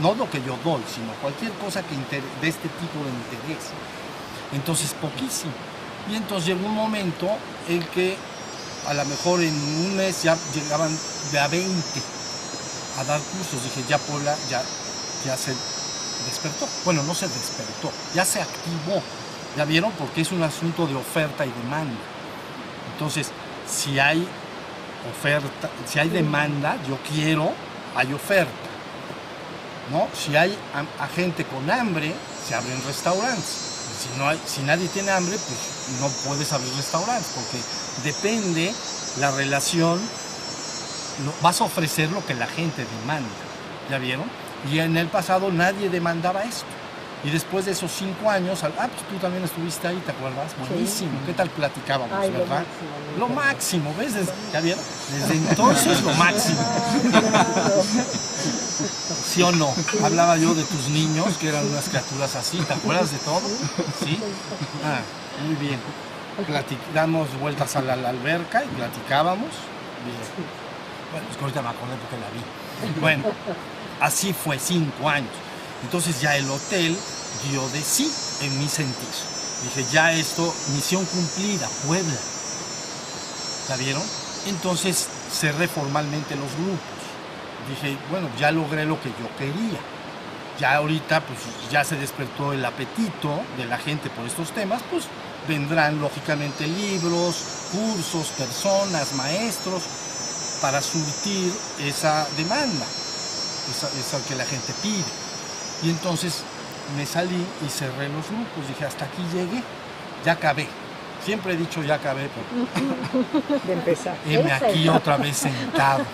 No lo que yo doy, sino cualquier cosa de este tipo de interés. Entonces poquísimo. Y entonces llegó un momento en que a lo mejor en un mes ya llegaban de a 20 a dar cursos. Dije, ya Puebla ya se despertó. Bueno, no se despertó, ya se activó. ¿Ya vieron? Porque es un asunto de oferta y demanda. Entonces, si hay oferta, si hay demanda, yo quiero, hay oferta, ¿no? Si hay a gente con hambre, se abren restaurantes. Si nadie tiene hambre, pues no puedes abrir restaurantes, porque depende la relación, vas a ofrecer lo que la gente demanda. ¿Ya vieron? Y en el pasado nadie demandaba esto. Y después de esos 5 años, pues tú también estuviste ahí, ¿te acuerdas? Buenísimo. Sí. ¿Qué tal platicábamos, verdad? Lo máximo, ¿ves? ¿Ya vieron? Desde entonces lo máximo. ¿Sí o no? Hablaba yo de tus niños, que eran unas criaturas así, ¿te acuerdas de todo? ¿Sí? Muy bien. Damos vueltas a la alberca y platicábamos. Bien. Bueno, es que ahorita me acordé porque la vi. Bueno, así fue 5 años. Entonces ya el hotel dio de sí en mi sentir. Dije, ya esto, misión cumplida, Puebla. ¿La vieron? Entonces cerré formalmente los grupos. Dije, bueno, ya logré lo que yo quería. Ya ahorita, pues ya se despertó el apetito de la gente por estos temas, pues vendrán lógicamente libros, cursos, personas, maestros, para surtir esa demanda, esa que la gente pide. Y entonces me salí y cerré los grupos. Dije, hasta aquí llegué, ya acabé. Siempre he dicho, ya acabé, pero De empezar. heme aquí otra vez sentado.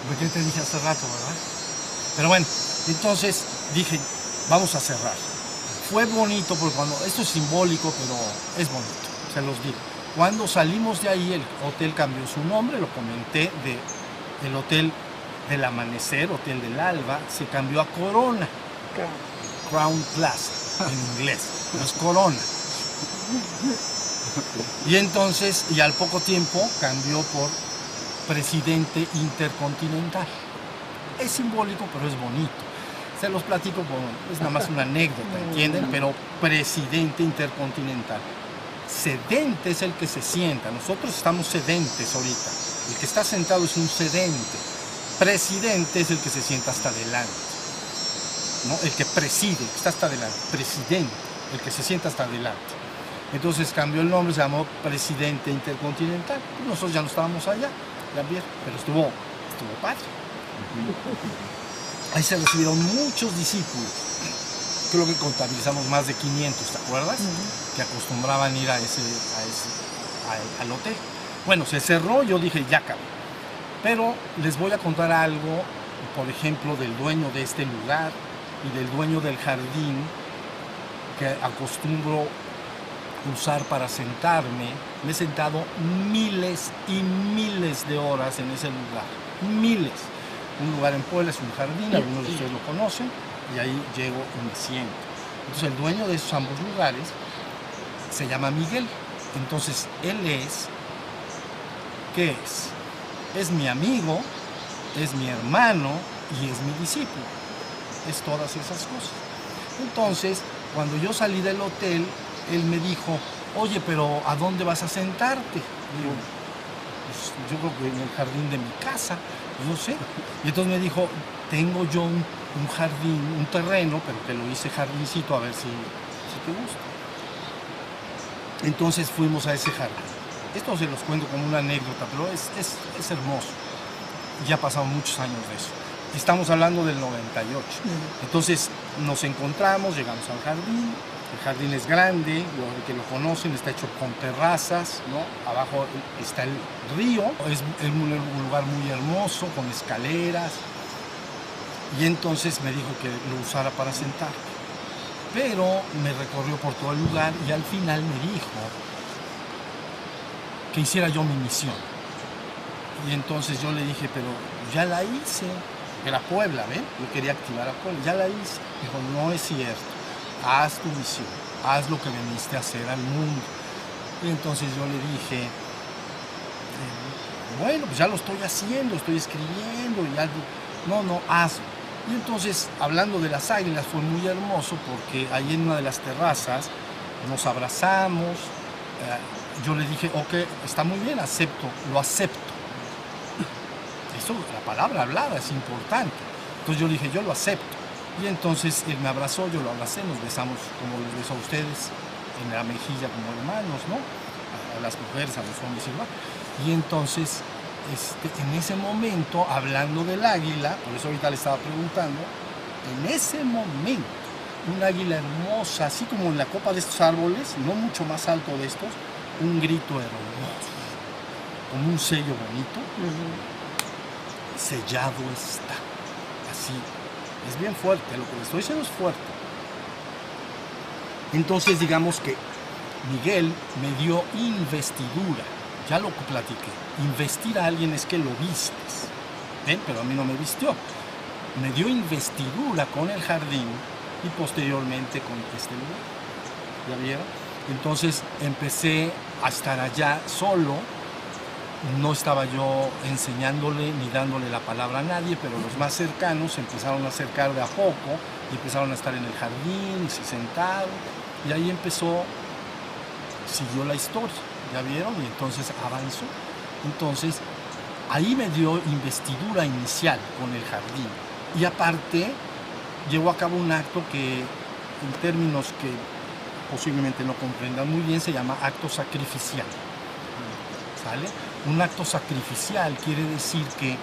Porque te dije hace rato, ¿verdad? Pero bueno, entonces dije, vamos a cerrar. Fue bonito, porque cuando, esto es simbólico, pero es bonito, se los digo. Cuando salimos de ahí, el hotel cambió su nombre, lo comenté, del Hotel del Amanecer, Hotel del Alba, se cambió a Corona, Crown Plaza, en inglés, no es Corona. Y entonces, y al poco tiempo, cambió por Presidente Intercontinental. Es simbólico, pero es bonito. Se los platico, es nada más una anécdota, ¿entienden? Pero Presidente Intercontinental. Sedente es el que se sienta. Nosotros estamos sedentes ahorita. El que está sentado es un sedente. Presidente es el que se sienta hasta adelante, ¿no? El que preside, el que está hasta adelante. Presidente, el que se sienta hasta adelante. Entonces cambió el nombre, se llamó Presidente Intercontinental. Nosotros ya no estábamos allá, también, pero estuvo padre. Ahí se recibieron muchos discípulos. Creo que contabilizamos más de 500, ¿te acuerdas? Que acostumbraban ir al hotel. Bueno, se cerró, yo dije, ya acabé. Pero les voy a contar algo, por ejemplo, del dueño de este lugar y del dueño del jardín que acostumbro usar para sentarme. Me he sentado miles y miles de horas en ese lugar. Miles. Un lugar en Puebla es un jardín, algunos de ustedes lo conocen, y ahí llego y me siento. Entonces el dueño de esos ambos lugares se llama Miguel. Entonces él es, ¿qué es? Es mi amigo, es mi hermano y es mi discípulo. Es todas esas cosas. Entonces, cuando yo salí del hotel, él me dijo, oye, pero ¿a dónde vas a sentarte? Y digo, pues, yo creo que en el jardín de mi casa, no sé. Y entonces me dijo, tengo yo un jardín, un terreno, pero que lo hice jardincito, a ver si te gusta. Entonces fuimos a ese jardín. Esto se los cuento como una anécdota, pero es hermoso. Ya pasaron muchos años de eso. Estamos hablando del 98. Entonces nos encontramos, llegamos al jardín. El jardín es grande, los que lo conocen, está hecho con terrazas, ¿no? Abajo está el río, es un lugar muy hermoso, con escaleras. Y entonces me dijo que lo usara para sentar. Pero me recorrió por todo el lugar y al final me dijo que hiciera yo mi misión. Y entonces yo le dije, pero ya la hice. Era Puebla, ¿ven? Yo quería activar a Puebla, ya la hice. Dijo, no es cierto. Haz tu misión, haz lo que viniste a hacer al mundo. Y entonces yo le dije, bueno, pues ya lo estoy haciendo, estoy escribiendo, y ya, no, hazlo. Y entonces, hablando de las águilas, fue muy hermoso porque ahí en una de las terrazas nos abrazamos. Yo le dije, ok, está muy bien, acepto, lo acepto. Eso, la palabra hablada es importante. Entonces yo le dije, yo lo acepto. Y entonces él me abrazó, yo lo abracé, nos besamos como les beso a ustedes, en la mejilla como hermanos, ¿no? A las mujeres, a los hombres igual. Y entonces, en ese momento, hablando del águila, por eso ahorita le estaba preguntando, en ese momento, un águila hermosa, así como en la copa de estos árboles, no mucho más alto de estos, un grito hermoso, como un sello bonito, sellado está, así. Es bien fuerte, lo que le estoy diciendo es fuerte. Entonces digamos que Miguel me dio investidura, ya lo platiqué. Investir a alguien es que lo vistes, ¿ven? Pero a mí no me vistió. Me dio investidura con el jardín y posteriormente con este lugar. ¿Ya vieron? Entonces empecé a estar allá solo. No estaba yo enseñándole ni dándole la palabra a nadie, pero los más cercanos se empezaron a acercar de a poco y empezaron a estar en el jardín y se sentaron. Y ahí empezó, siguió la historia, ¿ya vieron? Y entonces avanzó. Entonces, ahí me dio investidura inicial con el jardín. Y aparte, llevó a cabo un acto que, en términos que posiblemente no comprendan muy bien, se llama acto sacrificial. ¿Sale? Un acto sacrificial quiere decir que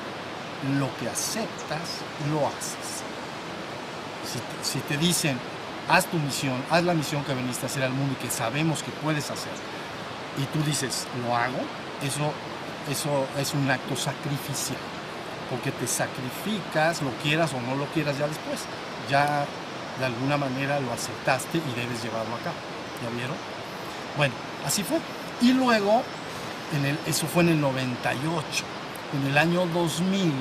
lo que aceptas, lo haces. Si te dicen, haz tu misión, haz la misión que viniste a hacer al mundo y que sabemos que puedes hacer, y tú dices, lo hago, eso es un acto sacrificial, porque te sacrificas, lo quieras o no lo quieras ya después, ya de alguna manera lo aceptaste y debes llevarlo a cabo, ¿ya vieron? Bueno, así fue. Y luego, eso fue en el 98, en el año 2000,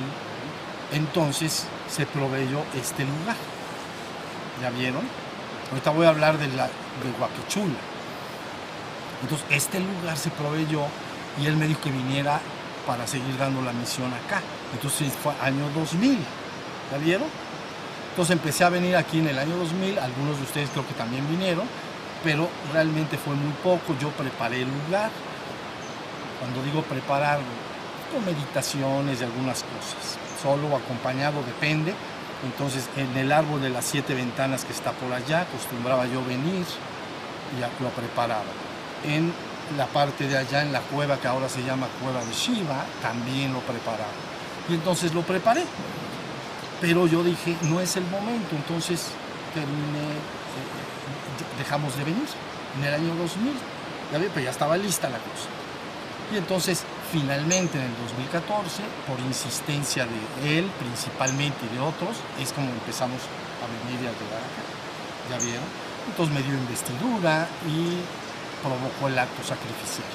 entonces se proveyó este lugar, ¿ya vieron? Ahorita voy a hablar de Huaquechula. Entonces, este lugar se proveyó y él me dijo que viniera para seguir dando la misión acá. Entonces fue año 2000, ¿ya vieron? Entonces empecé a venir aquí en el año 2000, algunos de ustedes creo que también vinieron, pero realmente fue muy poco. Yo preparé el lugar. Cuando digo preparar, con meditaciones y algunas cosas, solo o acompañado, depende. Entonces, en el árbol de las 7 ventanas que está por allá, acostumbraba yo venir y lo preparaba. En la parte de allá, en la cueva que ahora se llama Cueva de Shiva, también lo preparaba. Y entonces lo preparé. Pero yo dije, no es el momento, entonces dejamos de venir en el año 2000. Ya estaba lista la cosa. Y entonces, finalmente, en el 2014, por insistencia de él, principalmente, y de otros, es como empezamos a venir y a llegar acá. ¿Ya vieron? Entonces me dio investidura y provocó el acto sacrificial,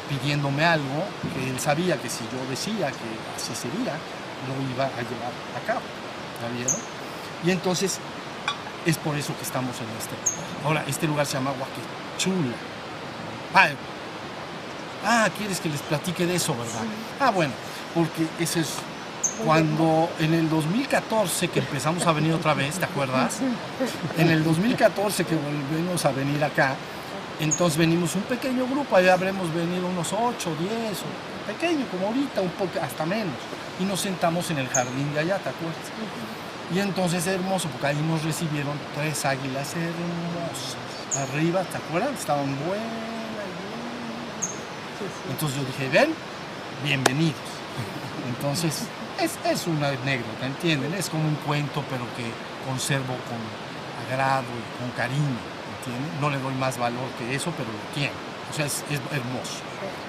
pidiéndome algo que él sabía que si yo decía que así sería, lo iba a llevar a cabo. ¿Ya vieron? Y entonces, es por eso que estamos en este lugar. Ahora, este lugar se llama Huaquechula. ¿Quieres que les platique de eso, verdad? Sí. Bueno, porque eso es cuando en el 2014 que empezamos a venir otra vez, ¿te acuerdas? En el 2014 que volvimos a venir acá, entonces venimos un pequeño grupo, allá habremos venido unos 8, 10, pequeño como ahorita, un poco, hasta menos, y nos sentamos en el jardín de allá, ¿te acuerdas? Y entonces hermoso, porque ahí nos recibieron 3 águilas hermosas, arriba, ¿te acuerdas? Estaban buenas. Entonces yo dije, ven, bienvenidos. Entonces, es una anécdota, ¿entienden? Es como un cuento, pero que conservo con agrado y con cariño, ¿entienden? No le doy más valor que eso, pero lo tiene. O sea, es hermoso.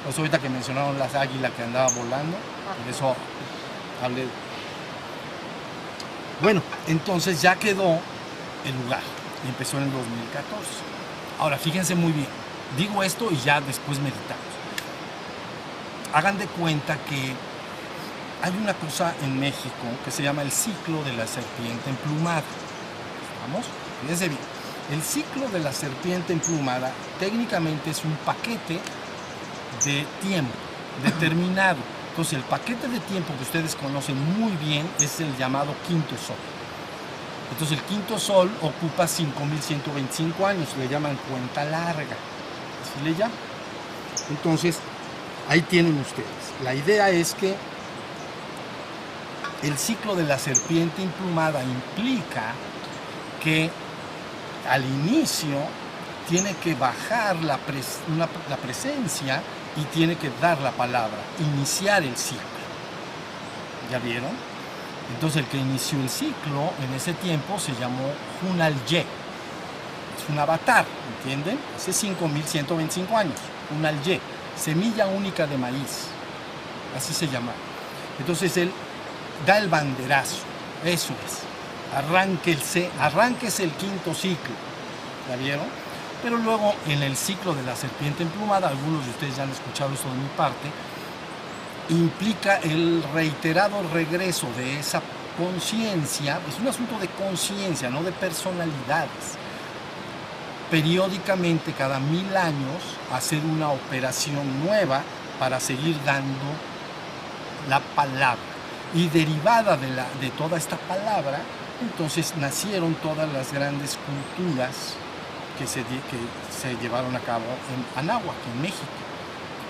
Pues ahorita que mencionaron las águilas que andaba volando, por eso hablé. Bueno, entonces ya quedó el lugar y empezó en el 2014. Ahora, fíjense muy bien. Digo esto y ya después meditamos. Hagan de cuenta que hay una cosa en México que se llama el ciclo de la serpiente emplumada. ¿Vamos? Fíjense bien. El ciclo de la serpiente emplumada técnicamente es un paquete de tiempo determinado. Entonces, el paquete de tiempo que ustedes conocen muy bien es el llamado quinto sol. Entonces, el quinto sol ocupa 5.125 años, le llaman cuenta larga. Así le llaman. Entonces, ahí tienen ustedes. La idea es que el ciclo de la serpiente emplumada implica que al inicio tiene que bajar la presencia y tiene que dar la palabra, iniciar el ciclo. ¿Ya vieron? Entonces el que inició el ciclo en ese tiempo se llamó Hunalye. Es un avatar, ¿entienden? Hace 5.125 años. Hunalye, semilla única de maíz. Así se llama. Entonces él da el banderazo. Eso es. Arránquese el quinto ciclo. ¿Ya vieron? Pero luego en el ciclo de la serpiente emplumada, algunos de ustedes ya han escuchado eso de mi parte, implica el reiterado regreso de esa conciencia. Es un asunto de conciencia, no de personalidades. Periódicamente, cada 1000 años, hacer una operación nueva para seguir dando la palabra. Y derivada de toda esta palabra, entonces nacieron todas las grandes culturas que se llevaron a cabo en Anáhuac, en México.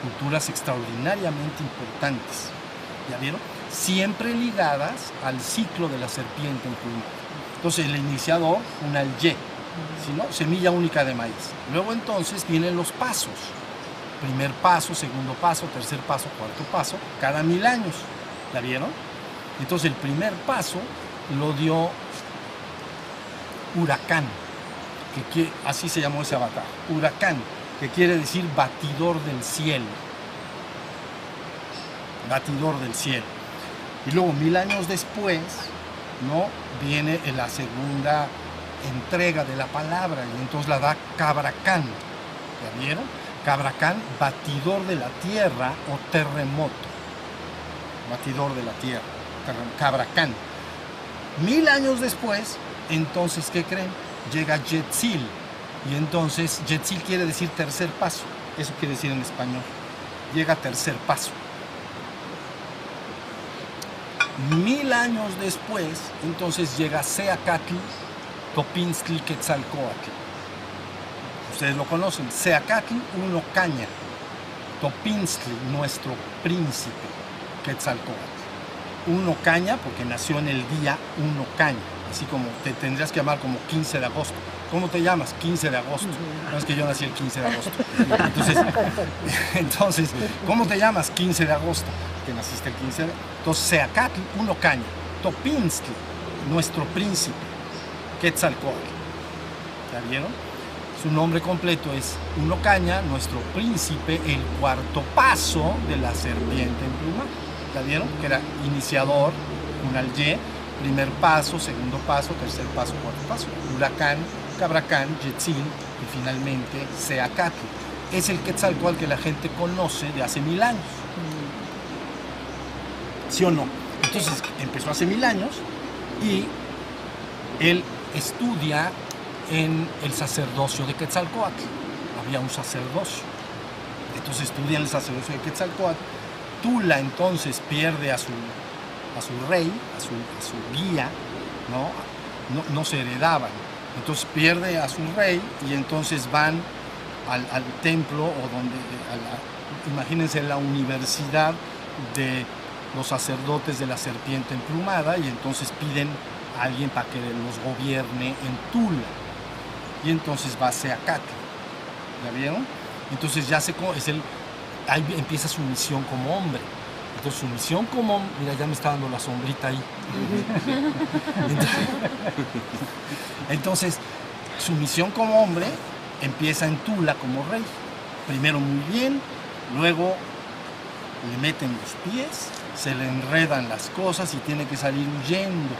Culturas extraordinariamente importantes, ¿ya vieron? Siempre ligadas al ciclo de la serpiente emplumada. Entonces el iniciador, un alye, ¿no? Semilla única de maíz. Luego entonces vienen los pasos. Primer paso, segundo paso, tercer paso, cuarto paso, cada 1000 años. ¿La vieron? Entonces el primer paso lo dio Huracán, así se llamó ese avatar. Huracán, que quiere decir batidor del cielo. Batidor del cielo. Y luego 1000 años después, ¿no? Viene la segunda entrega de la palabra y entonces la da Cabracán. ¿Ya vieron? Cabracán, batidor de la tierra o terremoto. Batidor de la tierra, Cabracán. 1000 años después, entonces, ¿qué creen? Llega Yetzil. Y entonces, Yetzil quiere decir tercer paso. Eso quiere decir en español. Llega tercer paso. 1000 años después, entonces llega Seacatl, Topinztli, Quetzalcóatl. Ustedes lo conocen. Seacatl, uno caña. Topinztli, nuestro príncipe, Quetzalcóatl. Uno caña, porque nació en el día uno caña. Así como te tendrías que llamar como 15 de agosto. ¿Cómo te llamas? 15 de agosto. No es que yo nací el 15 de agosto. Entonces, ¿cómo te llamas? 15 de agosto. Que naciste el 15 de agosto. Entonces, Seacatl, uno caña. Topinztli, nuestro príncipe, Quetzalcóatl. ¿Ya vieron? Su nombre completo es Uno Caña, nuestro príncipe, el cuarto paso de la serpiente emplumada. ¿Ya vieron? Que era iniciador, un alye, primer paso, segundo paso, tercer paso, cuarto paso. Huracán, Cabracán, Yetzil y finalmente Seacatl. Es el Quetzalcóatl que la gente conoce de hace 1000 años. ¿Sí o no? Entonces empezó hace 1000 años y él estudia en el sacerdocio de Quetzalcóatl. Había un sacerdocio. Entonces estudia en el sacerdocio de Quetzalcóatl. Tula entonces pierde a su rey, a su guía, no se heredaban. Entonces pierde a su rey y entonces van al templo o donde, imagínense la universidad de los sacerdotes de la serpiente emplumada y entonces piden a alguien para que los gobierne en Tula. Y entonces va a Seacatl. ¿Ya vieron? Entonces ya ahí empieza su misión como hombre. Entonces su misión como hombre, mira, ya me está dando la sombrita ahí. Entonces, su misión como hombre empieza en Tula como rey. Primero muy bien, luego le meten los pies, se le enredan las cosas y tiene que salir huyendo.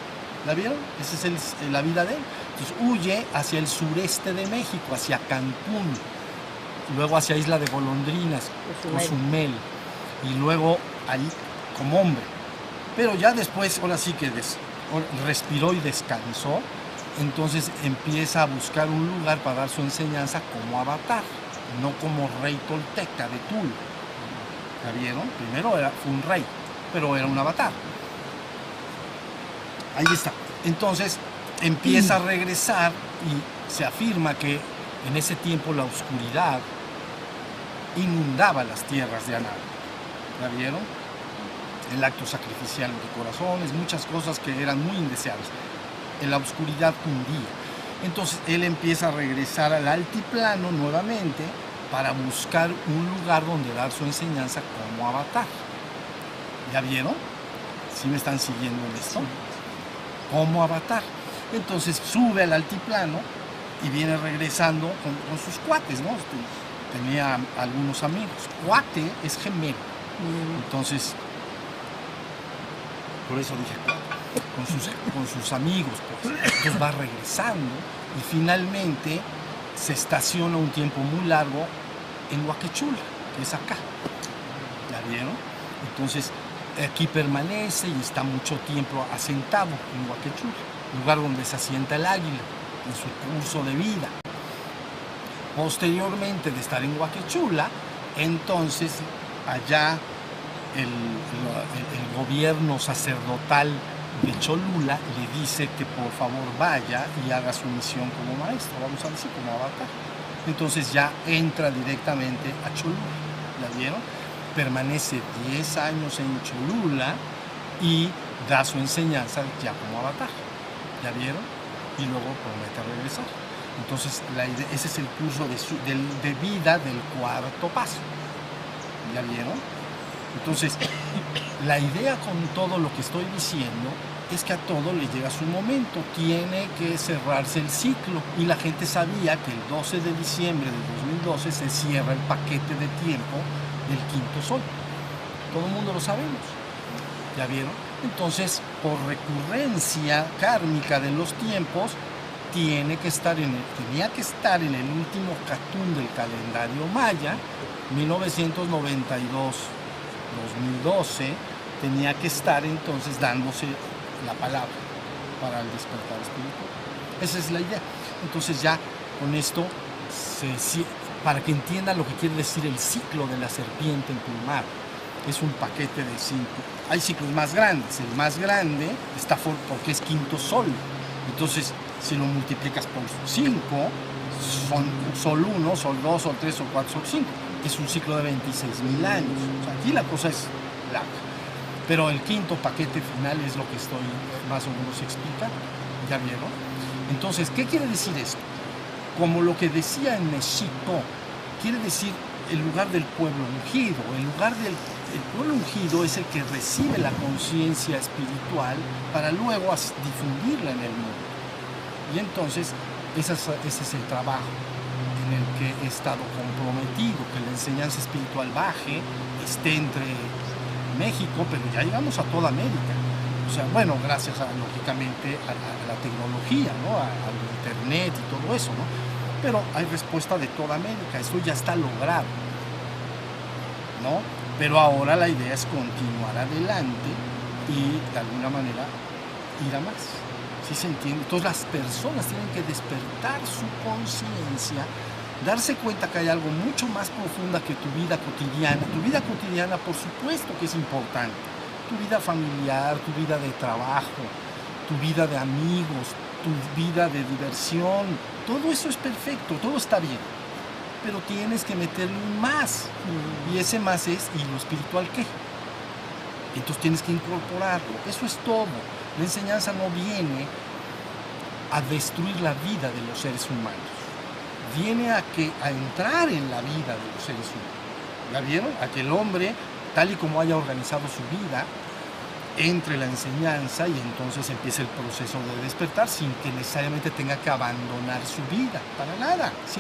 ¿La vieron? Esa es la vida de él. Entonces huye hacia el sureste de México, hacia Cancún, luego hacia Isla de Golondrinas, Cozumel, y luego ahí como hombre. Pero ya después, ahora sí que respiró y descansó, entonces empieza a buscar un lugar para dar su enseñanza como avatar, no como rey tolteca de Tula. ¿La vieron? Primero fue un rey, pero era un avatar. Ahí está. Entonces empieza a regresar y se afirma que en ese tiempo la oscuridad inundaba las tierras de Anáhuac. ¿La vieron? El acto sacrificial de corazones, muchas cosas que eran muy indeseables. En la oscuridad hundía. Entonces él empieza a regresar al altiplano nuevamente para buscar un lugar donde dar su enseñanza como avatar. ¿Ya vieron? ¿Sí me están siguiendo en esto? Como avatar. Entonces sube al altiplano y viene regresando con sus cuates, ¿no? Tenía algunos amigos. Cuate es gemelo. Entonces, por eso dije cuate. Con sus amigos, pues. Entonces va regresando y finalmente se estaciona un tiempo muy largo en Huaquechula, que es acá. ¿Ya vieron? Entonces, aquí permanece y está mucho tiempo asentado en Huaquechula, lugar donde se asienta el águila en su curso de vida. Posteriormente de estar en Huaquechula, entonces allá el gobierno sacerdotal de Cholula le dice que por favor vaya y haga su misión como maestro, vamos a decir, como avatar. Entonces ya entra directamente a Cholula, ¿ya vieron? Permanece 10 años en Cholula y da su enseñanza ya como avatar, ¿ya vieron? Y luego promete regresar. Entonces ese es el curso de vida del cuarto paso, ¿ya vieron? Entonces, la idea con todo lo que estoy diciendo es que a todo le llega su momento, tiene que cerrarse el ciclo, y la gente sabía que el 12 de diciembre de 2012 se cierra el paquete de tiempo del quinto sol. Todo el mundo lo sabemos, ¿ya vieron? Entonces, por recurrencia kármica de los tiempos, tenía que estar en el último catún del calendario maya, 1992-2012, tenía que estar entonces dándose la palabra para el despertar espiritual. Esa es la idea. Entonces ya con esto, para que entiendan lo que quiere decir el ciclo de la serpiente emplumada, es un paquete de 5. Hay ciclos más grandes. El más grande está porque es quinto sol. Entonces, si lo multiplicas por 5, son sol 1, sol 2, sol 3, sol 4, sol 5. Es un ciclo de 26,000 años. O sea, aquí la cosa es larga. Pero el quinto paquete final es lo que estoy más o menos explicando. ¿Ya vieron? Entonces, ¿qué quiere decir esto? Como lo que decía en México, quiere decir el lugar del pueblo ungido. El pueblo ungido es el que recibe la conciencia espiritual para luego difundirla en el mundo. Y entonces, ese es el trabajo en el que he estado comprometido, que la enseñanza espiritual baje, esté entre México, pero ya llegamos a toda América. O sea, bueno, gracias lógicamente a la tecnología, ¿no? Al internet y todo eso, ¿no? Pero hay respuesta de toda América, eso ya está logrado, ¿no? Pero ahora la idea es continuar adelante y de alguna manera ir a más. ¿Sí se entiende? Entonces las personas tienen que despertar su conciencia, darse cuenta que hay algo mucho más profunda que tu vida cotidiana. Tu vida cotidiana, por supuesto que es importante. Tu vida familiar, tu vida de trabajo, tu vida de amigos, tu vida de diversión. Todo eso es perfecto, todo está bien. Pero tienes que meterle un más. Y ese más es, ¿y lo espiritual qué? Entonces tienes que incorporarlo. Eso es todo. La enseñanza no viene a destruir la vida de los seres humanos. Viene a entrar en la vida de los seres humanos. ¿Ya vieron? A que el hombre, tal y como haya organizado su vida, entre la enseñanza y entonces empieza el proceso de despertar sin que necesariamente tenga que abandonar su vida, para nada. Si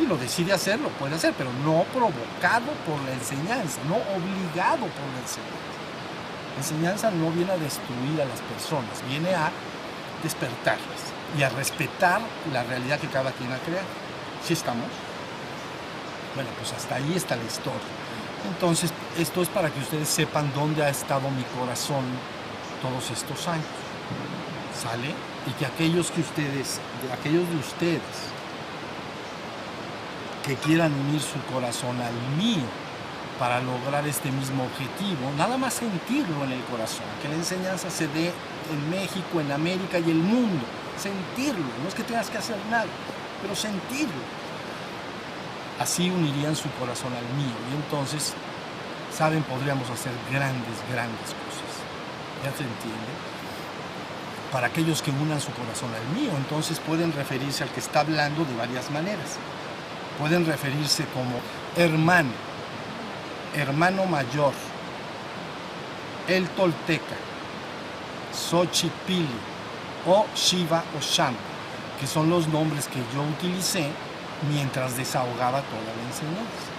lo decide hacer, lo puede hacer, pero no provocado por la enseñanza, no obligado por la enseñanza. La enseñanza no viene a destruir a las personas, viene a despertarlas y a respetar la realidad que cada quien ha creado. ¿Sí estamos? Bueno, pues hasta ahí está la historia. Entonces, esto es para que ustedes sepan dónde ha estado mi corazón todos estos años. ¿Sale? Y que aquellos de ustedes que quieran unir su corazón al mío para lograr este mismo objetivo, nada más sentirlo en el corazón, que la enseñanza se dé en México, en América y el mundo. Sentirlo, no es que tengas que hacer nada, pero sentirlo. Así unirían su corazón al mío y entonces, saben, podríamos hacer grandes cosas. ¿Ya se entiende? Para aquellos que unan su corazón al mío, entonces pueden referirse al que está hablando de varias maneras. Pueden referirse como hermano mayor, el tolteca, Xochipilli o Shiva o Shamba, que son los nombres que yo utilicé mientras desahogaba toda la enseñanza.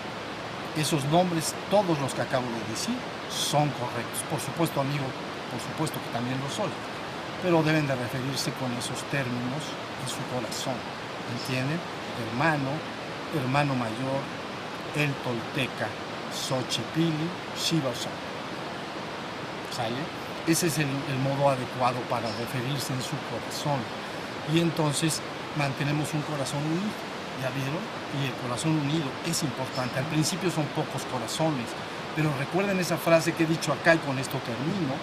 Esos nombres, todos los que acabo de decir, son correctos. Por supuesto, amigo, por supuesto que también lo soy, pero deben de referirse con esos términos en su corazón. ¿Entienden? Hermano mayor, el tolteca, Xochipilli, Shiva o Shamba. ¿Sale? Ese es el modo adecuado para referirse en su corazón. Y entonces mantenemos un corazón unido. ¿Ya vieron? Y el corazón unido es importante. Al principio son pocos corazones, pero recuerden esa frase que he dicho acá y con esto termino.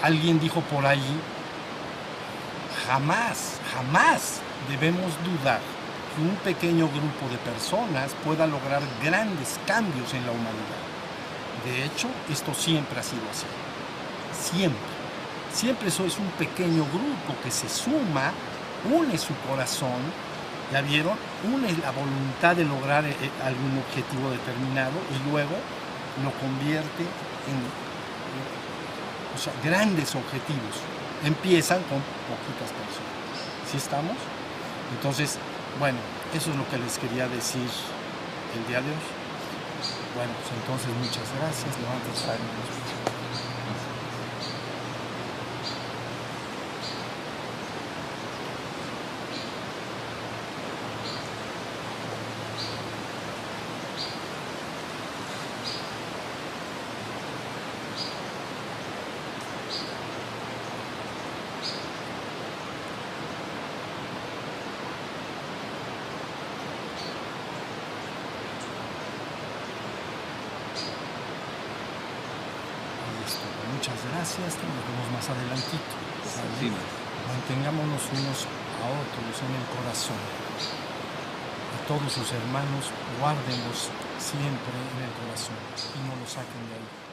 Alguien dijo por ahí, jamás debemos dudar que un pequeño grupo de personas pueda lograr grandes cambios en la humanidad. De hecho, esto siempre ha sido así. Siempre eso es un pequeño grupo que se suma, une su corazón, ¿ya vieron? Une la voluntad de lograr algún objetivo determinado y luego lo convierte en grandes objetivos. Empiezan con poquitas personas. ¿Sí estamos? Entonces, bueno, eso es lo que les quería decir el día de hoy. Bueno, pues entonces muchas gracias. Levanten la mano. Muchas gracias, nos vemos más adelantito. Sí, Mantengámonos unos a otros en el corazón. A todos sus hermanos, guárdenlos siempre en el corazón y no los saquen de ahí.